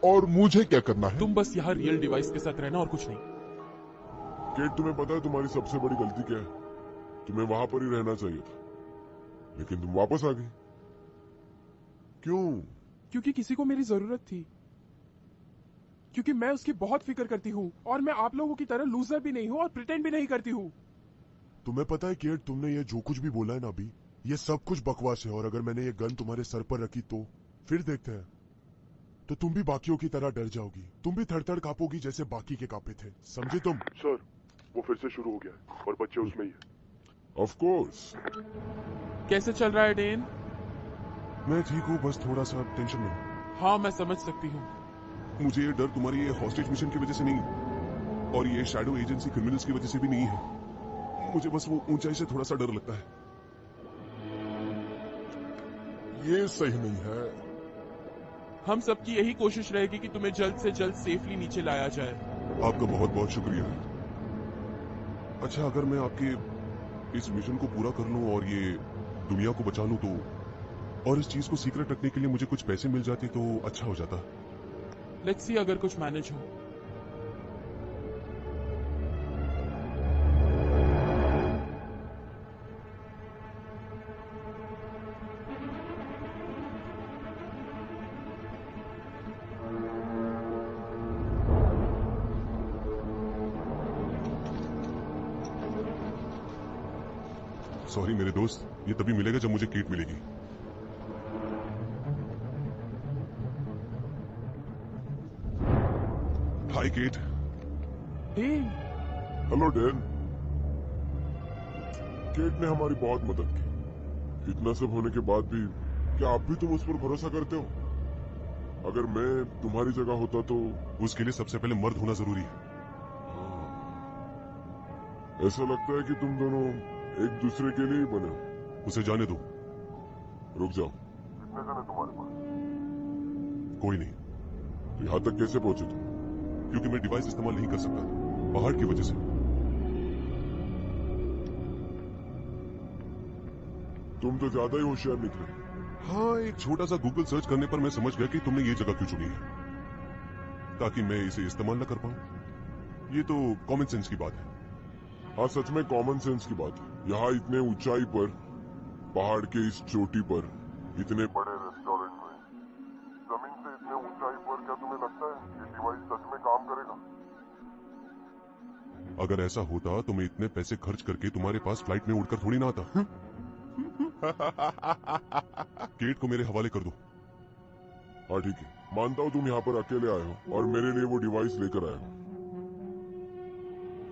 [SPEAKER 2] और मुझे क्या करना है?
[SPEAKER 3] तुम बस यहाँ रियल डिवाइस के साथ रहना और कुछ नहीं।
[SPEAKER 2] केट, तुम्हें पता है तुम्हारी सबसे बड़ी गलती क्या है? तुम्हें वहां पर ही रहना चाहिए था, लेकिन तुम वापस आ गई। क्यों?
[SPEAKER 3] क्योंकि किसी को मेरी जरूरत थी, क्योंकि मैं उसकी बहुत फिक्र करती हूँ और मैं आप लोगों की तरह लूजर भी नहीं हूँ और प्रिटेंड भी नहीं करती हूँ।
[SPEAKER 2] तुम्हें पता है केट, तुमने ये जो कुछ भी बोला है ना अभी, ये सब कुछ बकवास है। और अगर मैंने ये गन तुम्हारे सर पर रखी तो फिर देखते हैं, तो तुम भी बाकियों की तरह डर जाओगी। तुम भी थर थर कांपोगी जैसे बाकी के कांपे थे, समझे तुम?
[SPEAKER 1] सर, वो फिर से शुरू हो गया है और बच्चे उसमें ही है।
[SPEAKER 2] Of course.
[SPEAKER 3] कैसे चल रहा है डेन?
[SPEAKER 1] मैं ठीक हूँ, बस थोड़ा सा टेंशन में हूँ।
[SPEAKER 3] हाँ, मैं समझ सकती हूँ।
[SPEAKER 1] मुझे ये डर तुम्हारी ये हॉस्टेज मिशन की वजह से नहीं, और ये शैडो एजेंसी क्रिमिनल्स की वजह से भी नहीं है। मुझे बस वो ऊंचाई से थोड़ा सा डर लगता है।
[SPEAKER 2] ये सही नहीं है।
[SPEAKER 3] हम सबकी यही कोशिश रहेगी कि तुम्हें जल्द से जल्द सेफली नीचे लाया जाए।
[SPEAKER 1] आपका बहुत बहुत शुक्रिया। अच्छा, अगर मैं आपके इस मिशन को पूरा कर लूं और ये दुनिया को बचा लूं तो, और इस चीज को सीक्रेट रखने के लिए मुझे कुछ पैसे मिल जाते तो अच्छा हो जाता।
[SPEAKER 3] लेट्स सी अगर कुछ मैनेज हो।
[SPEAKER 1] सॉरी मेरे दोस्त, ये तभी मिलेगा जब मुझे केट मिलेगी। हाय केट।
[SPEAKER 2] Hello Dan. केट ने हमारी बहुत मदद की। इतना सब होने के बाद भी क्या आप भी तुम उस पर भरोसा करते हो? अगर मैं तुम्हारी जगह होता तो
[SPEAKER 1] उसके लिए सबसे पहले मर्द होना जरूरी है।
[SPEAKER 2] ऐसा लगता है कि तुम दोनों एक दूसरे के लिए ही बने हो।
[SPEAKER 1] उसे जाने दो।
[SPEAKER 2] रुक जाओ, कितने जने तुम्हारे पास?
[SPEAKER 1] कोई नहीं,
[SPEAKER 2] तो यहाँ तक कैसे पहुंचे तुम?
[SPEAKER 1] क्योंकि मैं डिवाइस इस्तेमाल नहीं कर सकता, पहाड़ की वजह से।
[SPEAKER 2] तुम तो ज्यादा ही होशियार निकले।
[SPEAKER 1] हाँ, एक छोटा सा गूगल सर्च करने पर मैं समझ गया कि तुमने ये जगह क्यों चुनी है, ताकि मैं इसे इस्तेमाल न कर पाऊं। ये तो कॉमन सेंस की बात है।
[SPEAKER 2] हाँ, सच में कॉमन सेंस की बात है। यहाँ इतने ऊंचाई पर, पहाड़ के इस चोटी पर, इतने बड़े रेस्टोरेंट में, जमीन से इतने ऊंचाई पर, क्या तुम्हें लगता है ये डिवाइस सच में काम करेगा?
[SPEAKER 1] अगर ऐसा होता तो मैं इतने पैसे खर्च करके तुम्हारे पास फ्लाइट में उड़कर थोड़ी ना आता। केट को मेरे हवाले कर दो।
[SPEAKER 2] हाँ ठीक है, मानता हूँ तुम यहाँ पर अकेले आए हो और मेरे लिए वो डिवाइस लेकर आए हो,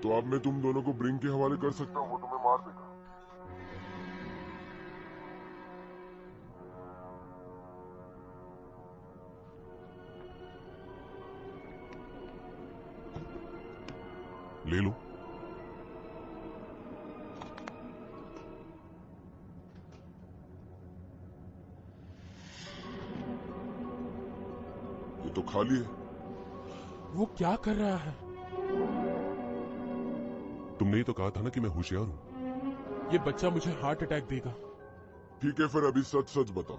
[SPEAKER 2] तो अब मैं तुम दोनों को ब्रिंग के हवाले कर सकता हूँ, वो तुम्हें मार देगा।
[SPEAKER 1] ले लो।
[SPEAKER 2] ये तो खाली है।
[SPEAKER 3] वो क्या कर रहा है?
[SPEAKER 1] तुमने ही तो कहा था ना कि मैं होशियार हूँ।
[SPEAKER 3] ये बच्चा मुझे हार्ट अटैक देगा।
[SPEAKER 2] ठीक है, फिर अभी सच सच बताओ,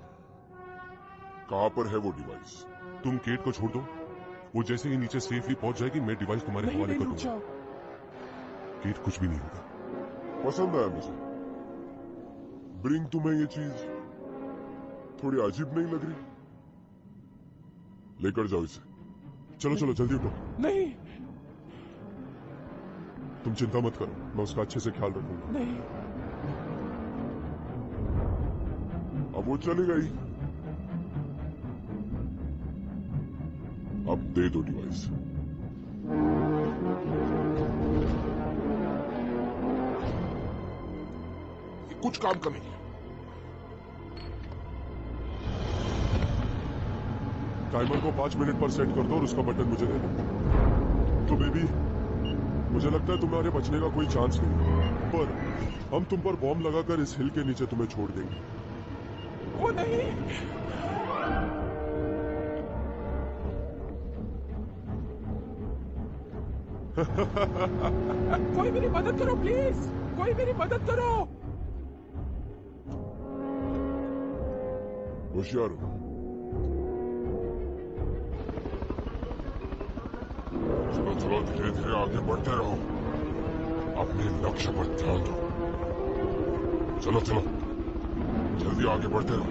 [SPEAKER 2] कहाँ पर है वो डिवाइस?
[SPEAKER 1] तुम केट को छोड़ दो, वो जैसे ही नीचे सेफली पहुंच जाएगी मैं डिवाइस तुम्हारे
[SPEAKER 3] नहीं
[SPEAKER 1] हवाले
[SPEAKER 3] नहीं,
[SPEAKER 1] कर
[SPEAKER 3] रुक
[SPEAKER 1] दूंगा।
[SPEAKER 3] जाओ।
[SPEAKER 1] केट, कुछ भी नहीं होगा।
[SPEAKER 2] पसंद आया मुझे। ब्रिंग, तुम्हें ये चीज थोड़ी अजीब नहीं लग रही? लेकर जाओ इसे। चलो चलो जल्दी उठो।
[SPEAKER 3] नहीं
[SPEAKER 2] तुम चिंता मत करो, मैं उसका अच्छे से ख्याल रखूंगा।
[SPEAKER 3] नहीं।
[SPEAKER 2] अब वो चली गई, अब दे दो डिवाइस। ये कुछ काम का नहीं है। टाइमर को 5 मिनट पर सेट कर दो और उसका बटन मुझे दे दो। तो बेबी, मुझे लगता है तुम्हारे बचने का कोई चांस नहीं, पर हम तुम पर बॉम्ब लगाकर इस हिल के नीचे तुम्हें छोड़ देंगे।
[SPEAKER 3] वो नहीं। कोई मेरी मदद करो प्लीज, कोई मेरी मदद करो।
[SPEAKER 2] होशियार हो। चलो चलो, धीरे धीरे आगे बढ़ते रहो, अपने लक्ष्य पर ध्यान दो। चलो चलो, जल्दी आगे बढ़ते रहो।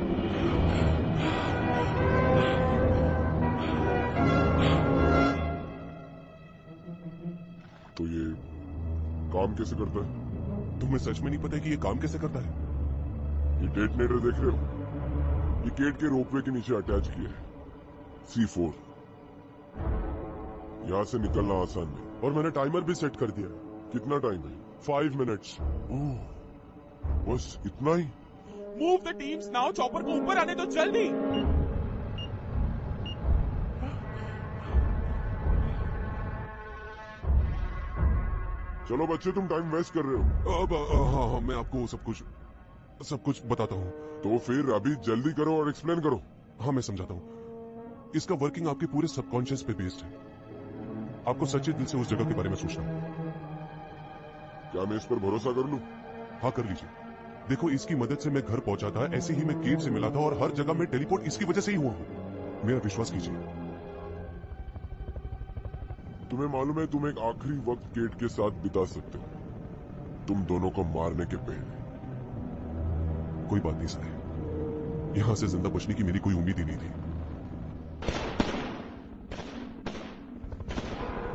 [SPEAKER 2] तो ये काम कैसे करता है?
[SPEAKER 1] तुम्हें सच में नहीं पता कि ये काम कैसे करता है?
[SPEAKER 2] ये डेटनेटर देख रहे हो? ये गेट के रोपवे के नीचे अटैच किया है। C4। यहां से निकलना आसान नहीं।
[SPEAKER 1] और मैंने टाइमर भी सेट कर दिया।
[SPEAKER 2] कितना टाइम है? 5 मिनट्स। बस इतना ही?
[SPEAKER 3] Move the teams now, chopper को ऊपर आने दो जल्दी।
[SPEAKER 2] चलो बच्चे, तुम टाइम वेस्ट कर रहे हो।
[SPEAKER 1] अब हाँ, मैं आपको सब कुछ बताता हूँ।
[SPEAKER 2] तो फिर अभी जल्दी करो और एक्सप्लेन करो।
[SPEAKER 1] हाँ, मैं समझाता हूँ। इसका वर्किंग आपके पूरे सबकॉन्शियस पे बेस्ड है। आपको सच्चे दिल से उस जगह के बारे में सोचना है।
[SPEAKER 2] क्या मैं इस पर भरोसा कर लूं?
[SPEAKER 1] हाँ, कर लीजिए। देखो, इसकी मदद से मैं घर पहुंचा था, ऐसे ही मैं गेट से मिला था और हर जगह मैं टेलीपोर्ट इसकी वजह से ही हुआ हूँ। मेरा विश्वास कीजिए।
[SPEAKER 2] तुम्हें मालूम है, तुम एक आखिरी वक्त गेट के साथ बिता सकते हो, तुम दोनों को मारने के पहले।
[SPEAKER 1] कोई बात नहीं साहब, यहां से जिंदा बचने की मेरी कोई उम्मीद ही नहीं थी।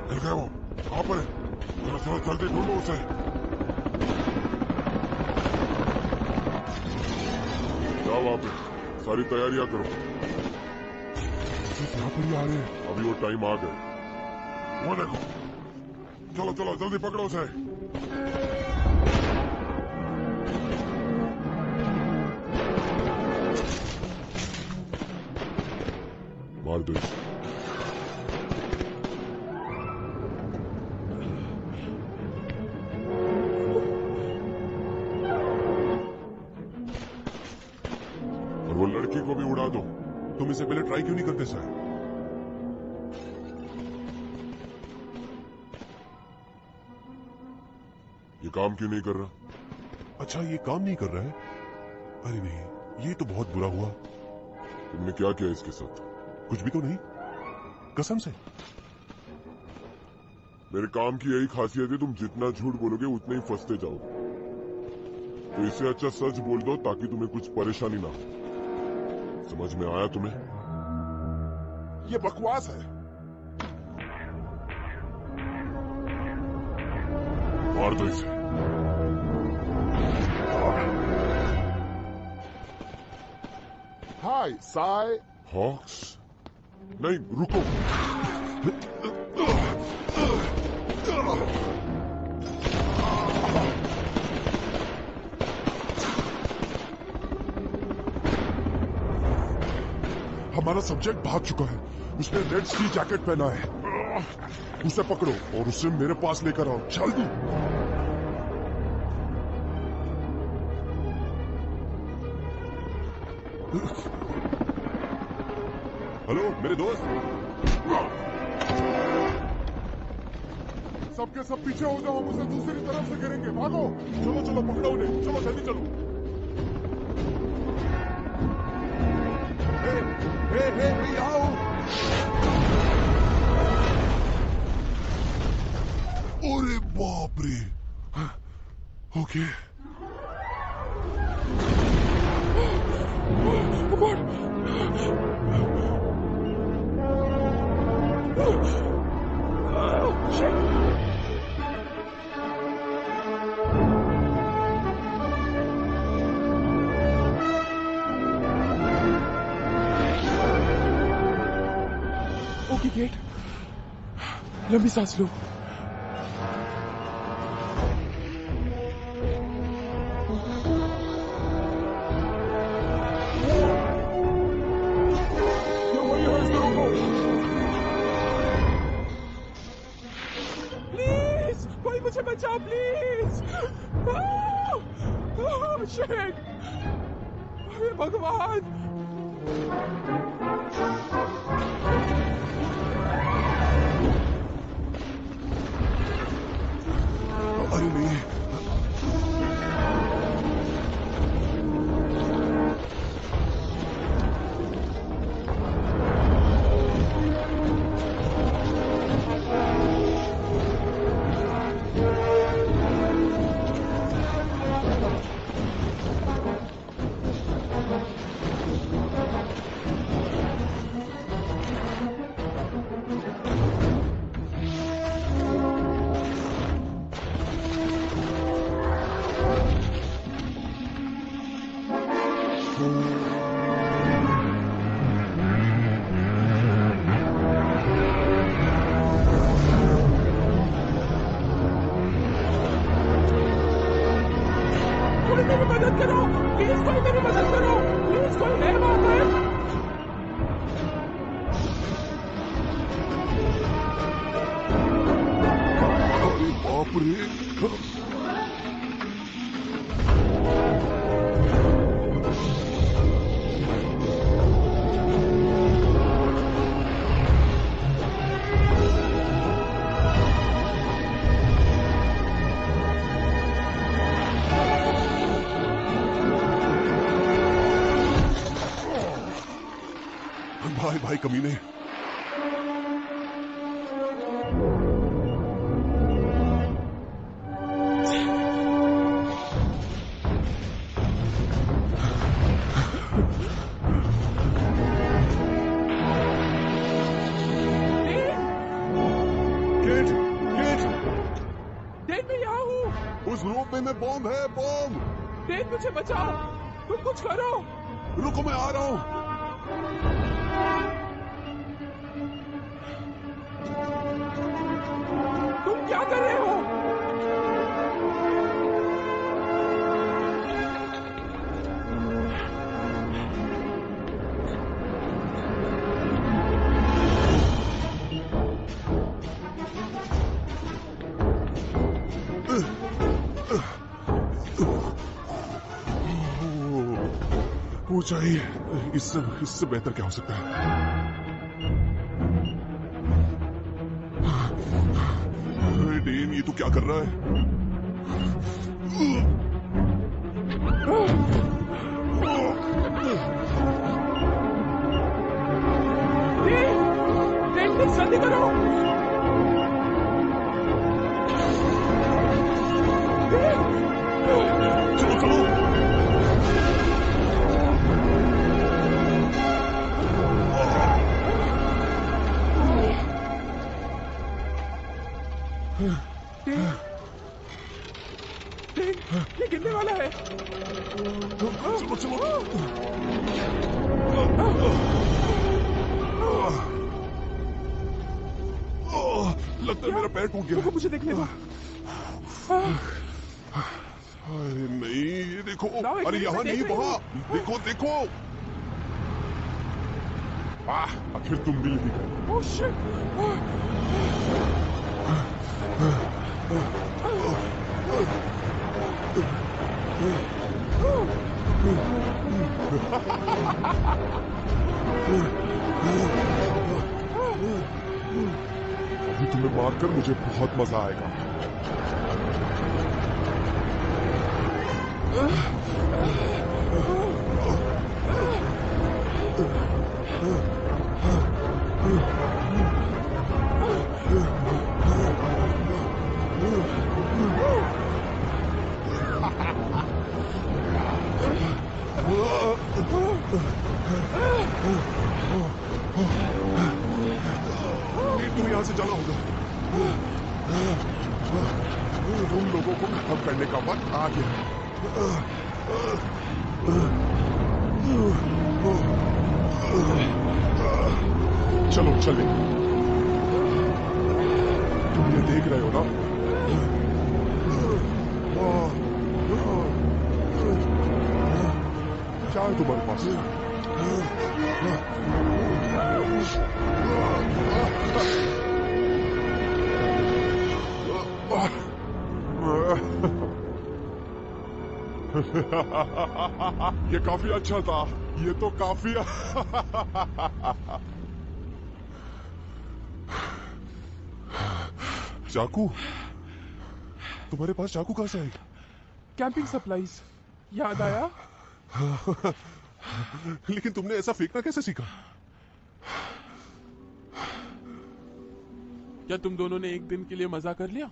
[SPEAKER 2] मिल गया वो? कहां पर है? चलो चलो, जल्दी ढूंढो उसे। जाओ वहां पे, सारी तैयारियां करो।
[SPEAKER 1] यहाँ पर ही आ रहे हैं।
[SPEAKER 2] अभी वो टाइम आ गया। वो देखो, चलो चलो, जल्दी पकड़ो उसे। मार दो इसे। और वो लड़की को भी उड़ा दो।
[SPEAKER 1] तुम इसे पहले ट्राई क्यों नहीं करते साहब?
[SPEAKER 2] ये काम क्यों नहीं कर रहा?
[SPEAKER 1] अच्छा, ये काम नहीं कर रहा है? अरे नहीं, ये तो बहुत बुरा हुआ।
[SPEAKER 2] तुमने क्या किया इसके साथ?
[SPEAKER 1] कुछ भी तो नहीं, कसम से।
[SPEAKER 2] मेरे काम की यही खासियत है, तुम जितना झूठ बोलोगे उतने ही फंसते जाओगे। तो इससे अच्छा सच बोल दो ताकि तुम्हें कुछ परेशानी ना हो। समझ में आया तुम्हें?
[SPEAKER 1] ये बकवास है।
[SPEAKER 2] मार दो इसे।
[SPEAKER 1] हाय साय।
[SPEAKER 2] हॉक्स? नहीं, रुको।
[SPEAKER 1] हमारा सब्जेक्ट भाग चुका है। उसने रेड सी जैकेट पहना है। उसे पकड़ो और उसे मेरे पास लेकर आओ, जल्दी। हेलो मेरे दोस्त। सबके सब पीछे हो जाओ, हम उसे दूसरी तरफ से गिरेंगे। भागो, चलो चलो, पकड़ो उन्हें, चलो जल्दी चलो। हे, मैं यहाँ हूँ। अरे बाप रे। ओके। ओके गेट, लंबी सांस लो। प्लीज कोई मुझे बचाओ, प्लीज। शिट, अरे भगवान। अरे नहीं, बाप रे। भाई भाई कमीने। केट, केट,
[SPEAKER 3] डेन मैं यहाँ हूँ।
[SPEAKER 1] उस रोपवे में बॉम्ब है, बॉम्ब।
[SPEAKER 3] डेन मुझे बचाओ, तुम कुछ करो।
[SPEAKER 1] रुको मैं आ रहा हूँ।
[SPEAKER 3] तुम क्या कर रहे हो?
[SPEAKER 1] ऊंचाई, इससे बेहतर क्या हो सकता है? डेन ये तू क्या कर रहा है?
[SPEAKER 3] डेन प्लीज जल्दी करो।
[SPEAKER 1] चलो चलो।
[SPEAKER 3] ये गिरने वाला है।
[SPEAKER 1] चलो चलो। लगता है मेरा पैर टूट गया।
[SPEAKER 3] रुको मुझे देखने दो।
[SPEAKER 1] अरे नहीं, ये देखो।
[SPEAKER 3] लाओ, एक
[SPEAKER 1] अरे
[SPEAKER 3] मिनट,
[SPEAKER 1] यहाँ
[SPEAKER 3] मैं
[SPEAKER 1] नहीं,
[SPEAKER 3] देख रही
[SPEAKER 1] वहाँ देखो देखो। आखिर तुम मिल ही गए।
[SPEAKER 3] Oh shit.
[SPEAKER 1] अभी तुम्हें मारकर मुझे बहुत मजा आएगा। तुम यहां से जाना होगा। तुम लोगों को खत्म करने का वक्त आ गया। चलो चले। तुम ये देख रहे हो ना? क्या है तुम्हारे पास? ये काफी अच्छा था। ये तो काफी चाकू? तुम्हारे पास चाकू कहां से आई?
[SPEAKER 3] Camping supplies. याद आया?
[SPEAKER 1] लेकिन तुमने ऐसा फेंकना कैसे सीखा?
[SPEAKER 3] क्या तुम दोनों ने एक दिन के लिए मजा कर लिया?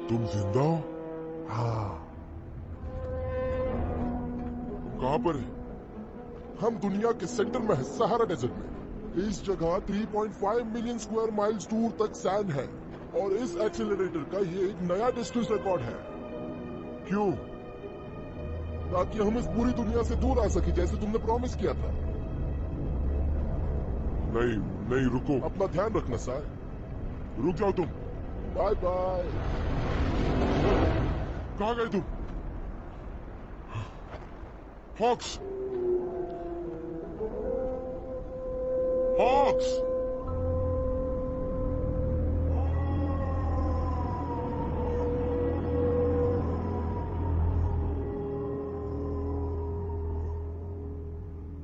[SPEAKER 2] तुम जिंदा हो?
[SPEAKER 1] हाँ।
[SPEAKER 2] कहां पर है? हम दुनिया के सेंटर में है, सहारा डेजर्ट में। इस जगह 3.5 मिलियन स्क्वायर माइल्स दूर तक सैंड है और इस एक्सीलरेटर का ये एक नया डिस्टेंस रिकॉर्ड है। क्यों? ताकि हम इस पूरी दुनिया से दूर आ सके, जैसे तुमने प्रॉमिस किया था।
[SPEAKER 1] नहीं नहीं, रुको।
[SPEAKER 2] अपना ध्यान रखना साहब।
[SPEAKER 1] रुक जाओ तुम।
[SPEAKER 2] Bye bye. कहाँ गए तुम? हॉक्स! हॉक्स!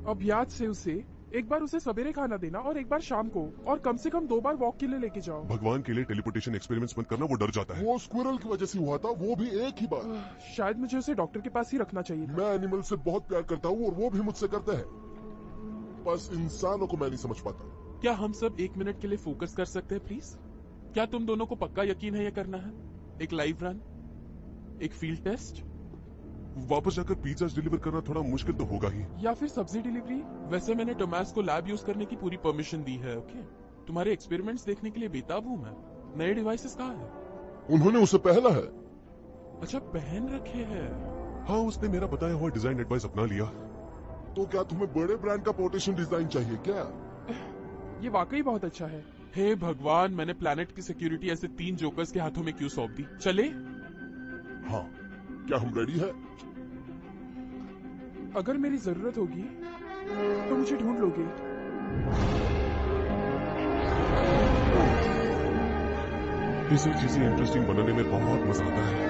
[SPEAKER 3] अब याद से उसे एक बार उसे सवेरे खाना देना और एक बार शाम को, और कम से कम 2 बार वॉक के लिए लेके जाओ।
[SPEAKER 1] भगवान के लिए टेलीपोर्टेशन एक्सपेरिमेंट्स मत करना, वो डर जाता है।
[SPEAKER 2] वो स्क्विरल की वजह से हुआ था, वो भी एक ही बार।
[SPEAKER 3] शायद मुझे उसे डॉक्टर के पास ही रखना चाहिए था।
[SPEAKER 2] मैं एनिमल से बहुत प्यार करता हूँ और वो भी मुझसे करता है, बस इंसानों को मैं नहीं समझ पाता।
[SPEAKER 3] क्या हम सब 1 मिनट के लिए फोकस कर सकते हैं प्लीज? क्या तुम दोनों को पक्का यकीन है ये करना है? एक लाइव रन, एक फील्ड टेस्ट,
[SPEAKER 1] वापस जाकर पिज्जा डिलीवर करना थोड़ा मुश्किल तो होगा ही।
[SPEAKER 3] या फिर सब्जी डिलीवरी? वैसे मैंने टोमास को लैब यूज करने की पूरी परमिशन दी है। ओके, तुम्हारे एक्सपेरिमेंट्स देखने के लिए बेताब हूँ मैं। नए डिवाइसेस कहाँ है?
[SPEAKER 2] उन्होंने उसे पहना है।
[SPEAKER 3] अच्छा, पहन रखे हैं।
[SPEAKER 1] हाँ, उसने मेरा बताया हुआ डिजाइन एडवाइस अपना लिया।
[SPEAKER 2] तो क्या तुम्हें बड़े ब्रांड का पोर्टेशन डिजाइन चाहिए क्या?
[SPEAKER 3] ये वाकई बहुत अच्छा है। हे भगवान, मैंने प्लैनेट की सिक्योरिटी ऐसे 3 जोकर्स के हाथों में क्यों सौंप दी? चले?
[SPEAKER 2] हाँ, क्या हम रेडी है?
[SPEAKER 3] अगर मेरी जरूरत होगी तो मुझे ढूंढ लोगे।
[SPEAKER 1] इसे चीजें इंटरेस्टिंग बनाने में बहुत मजा आता है।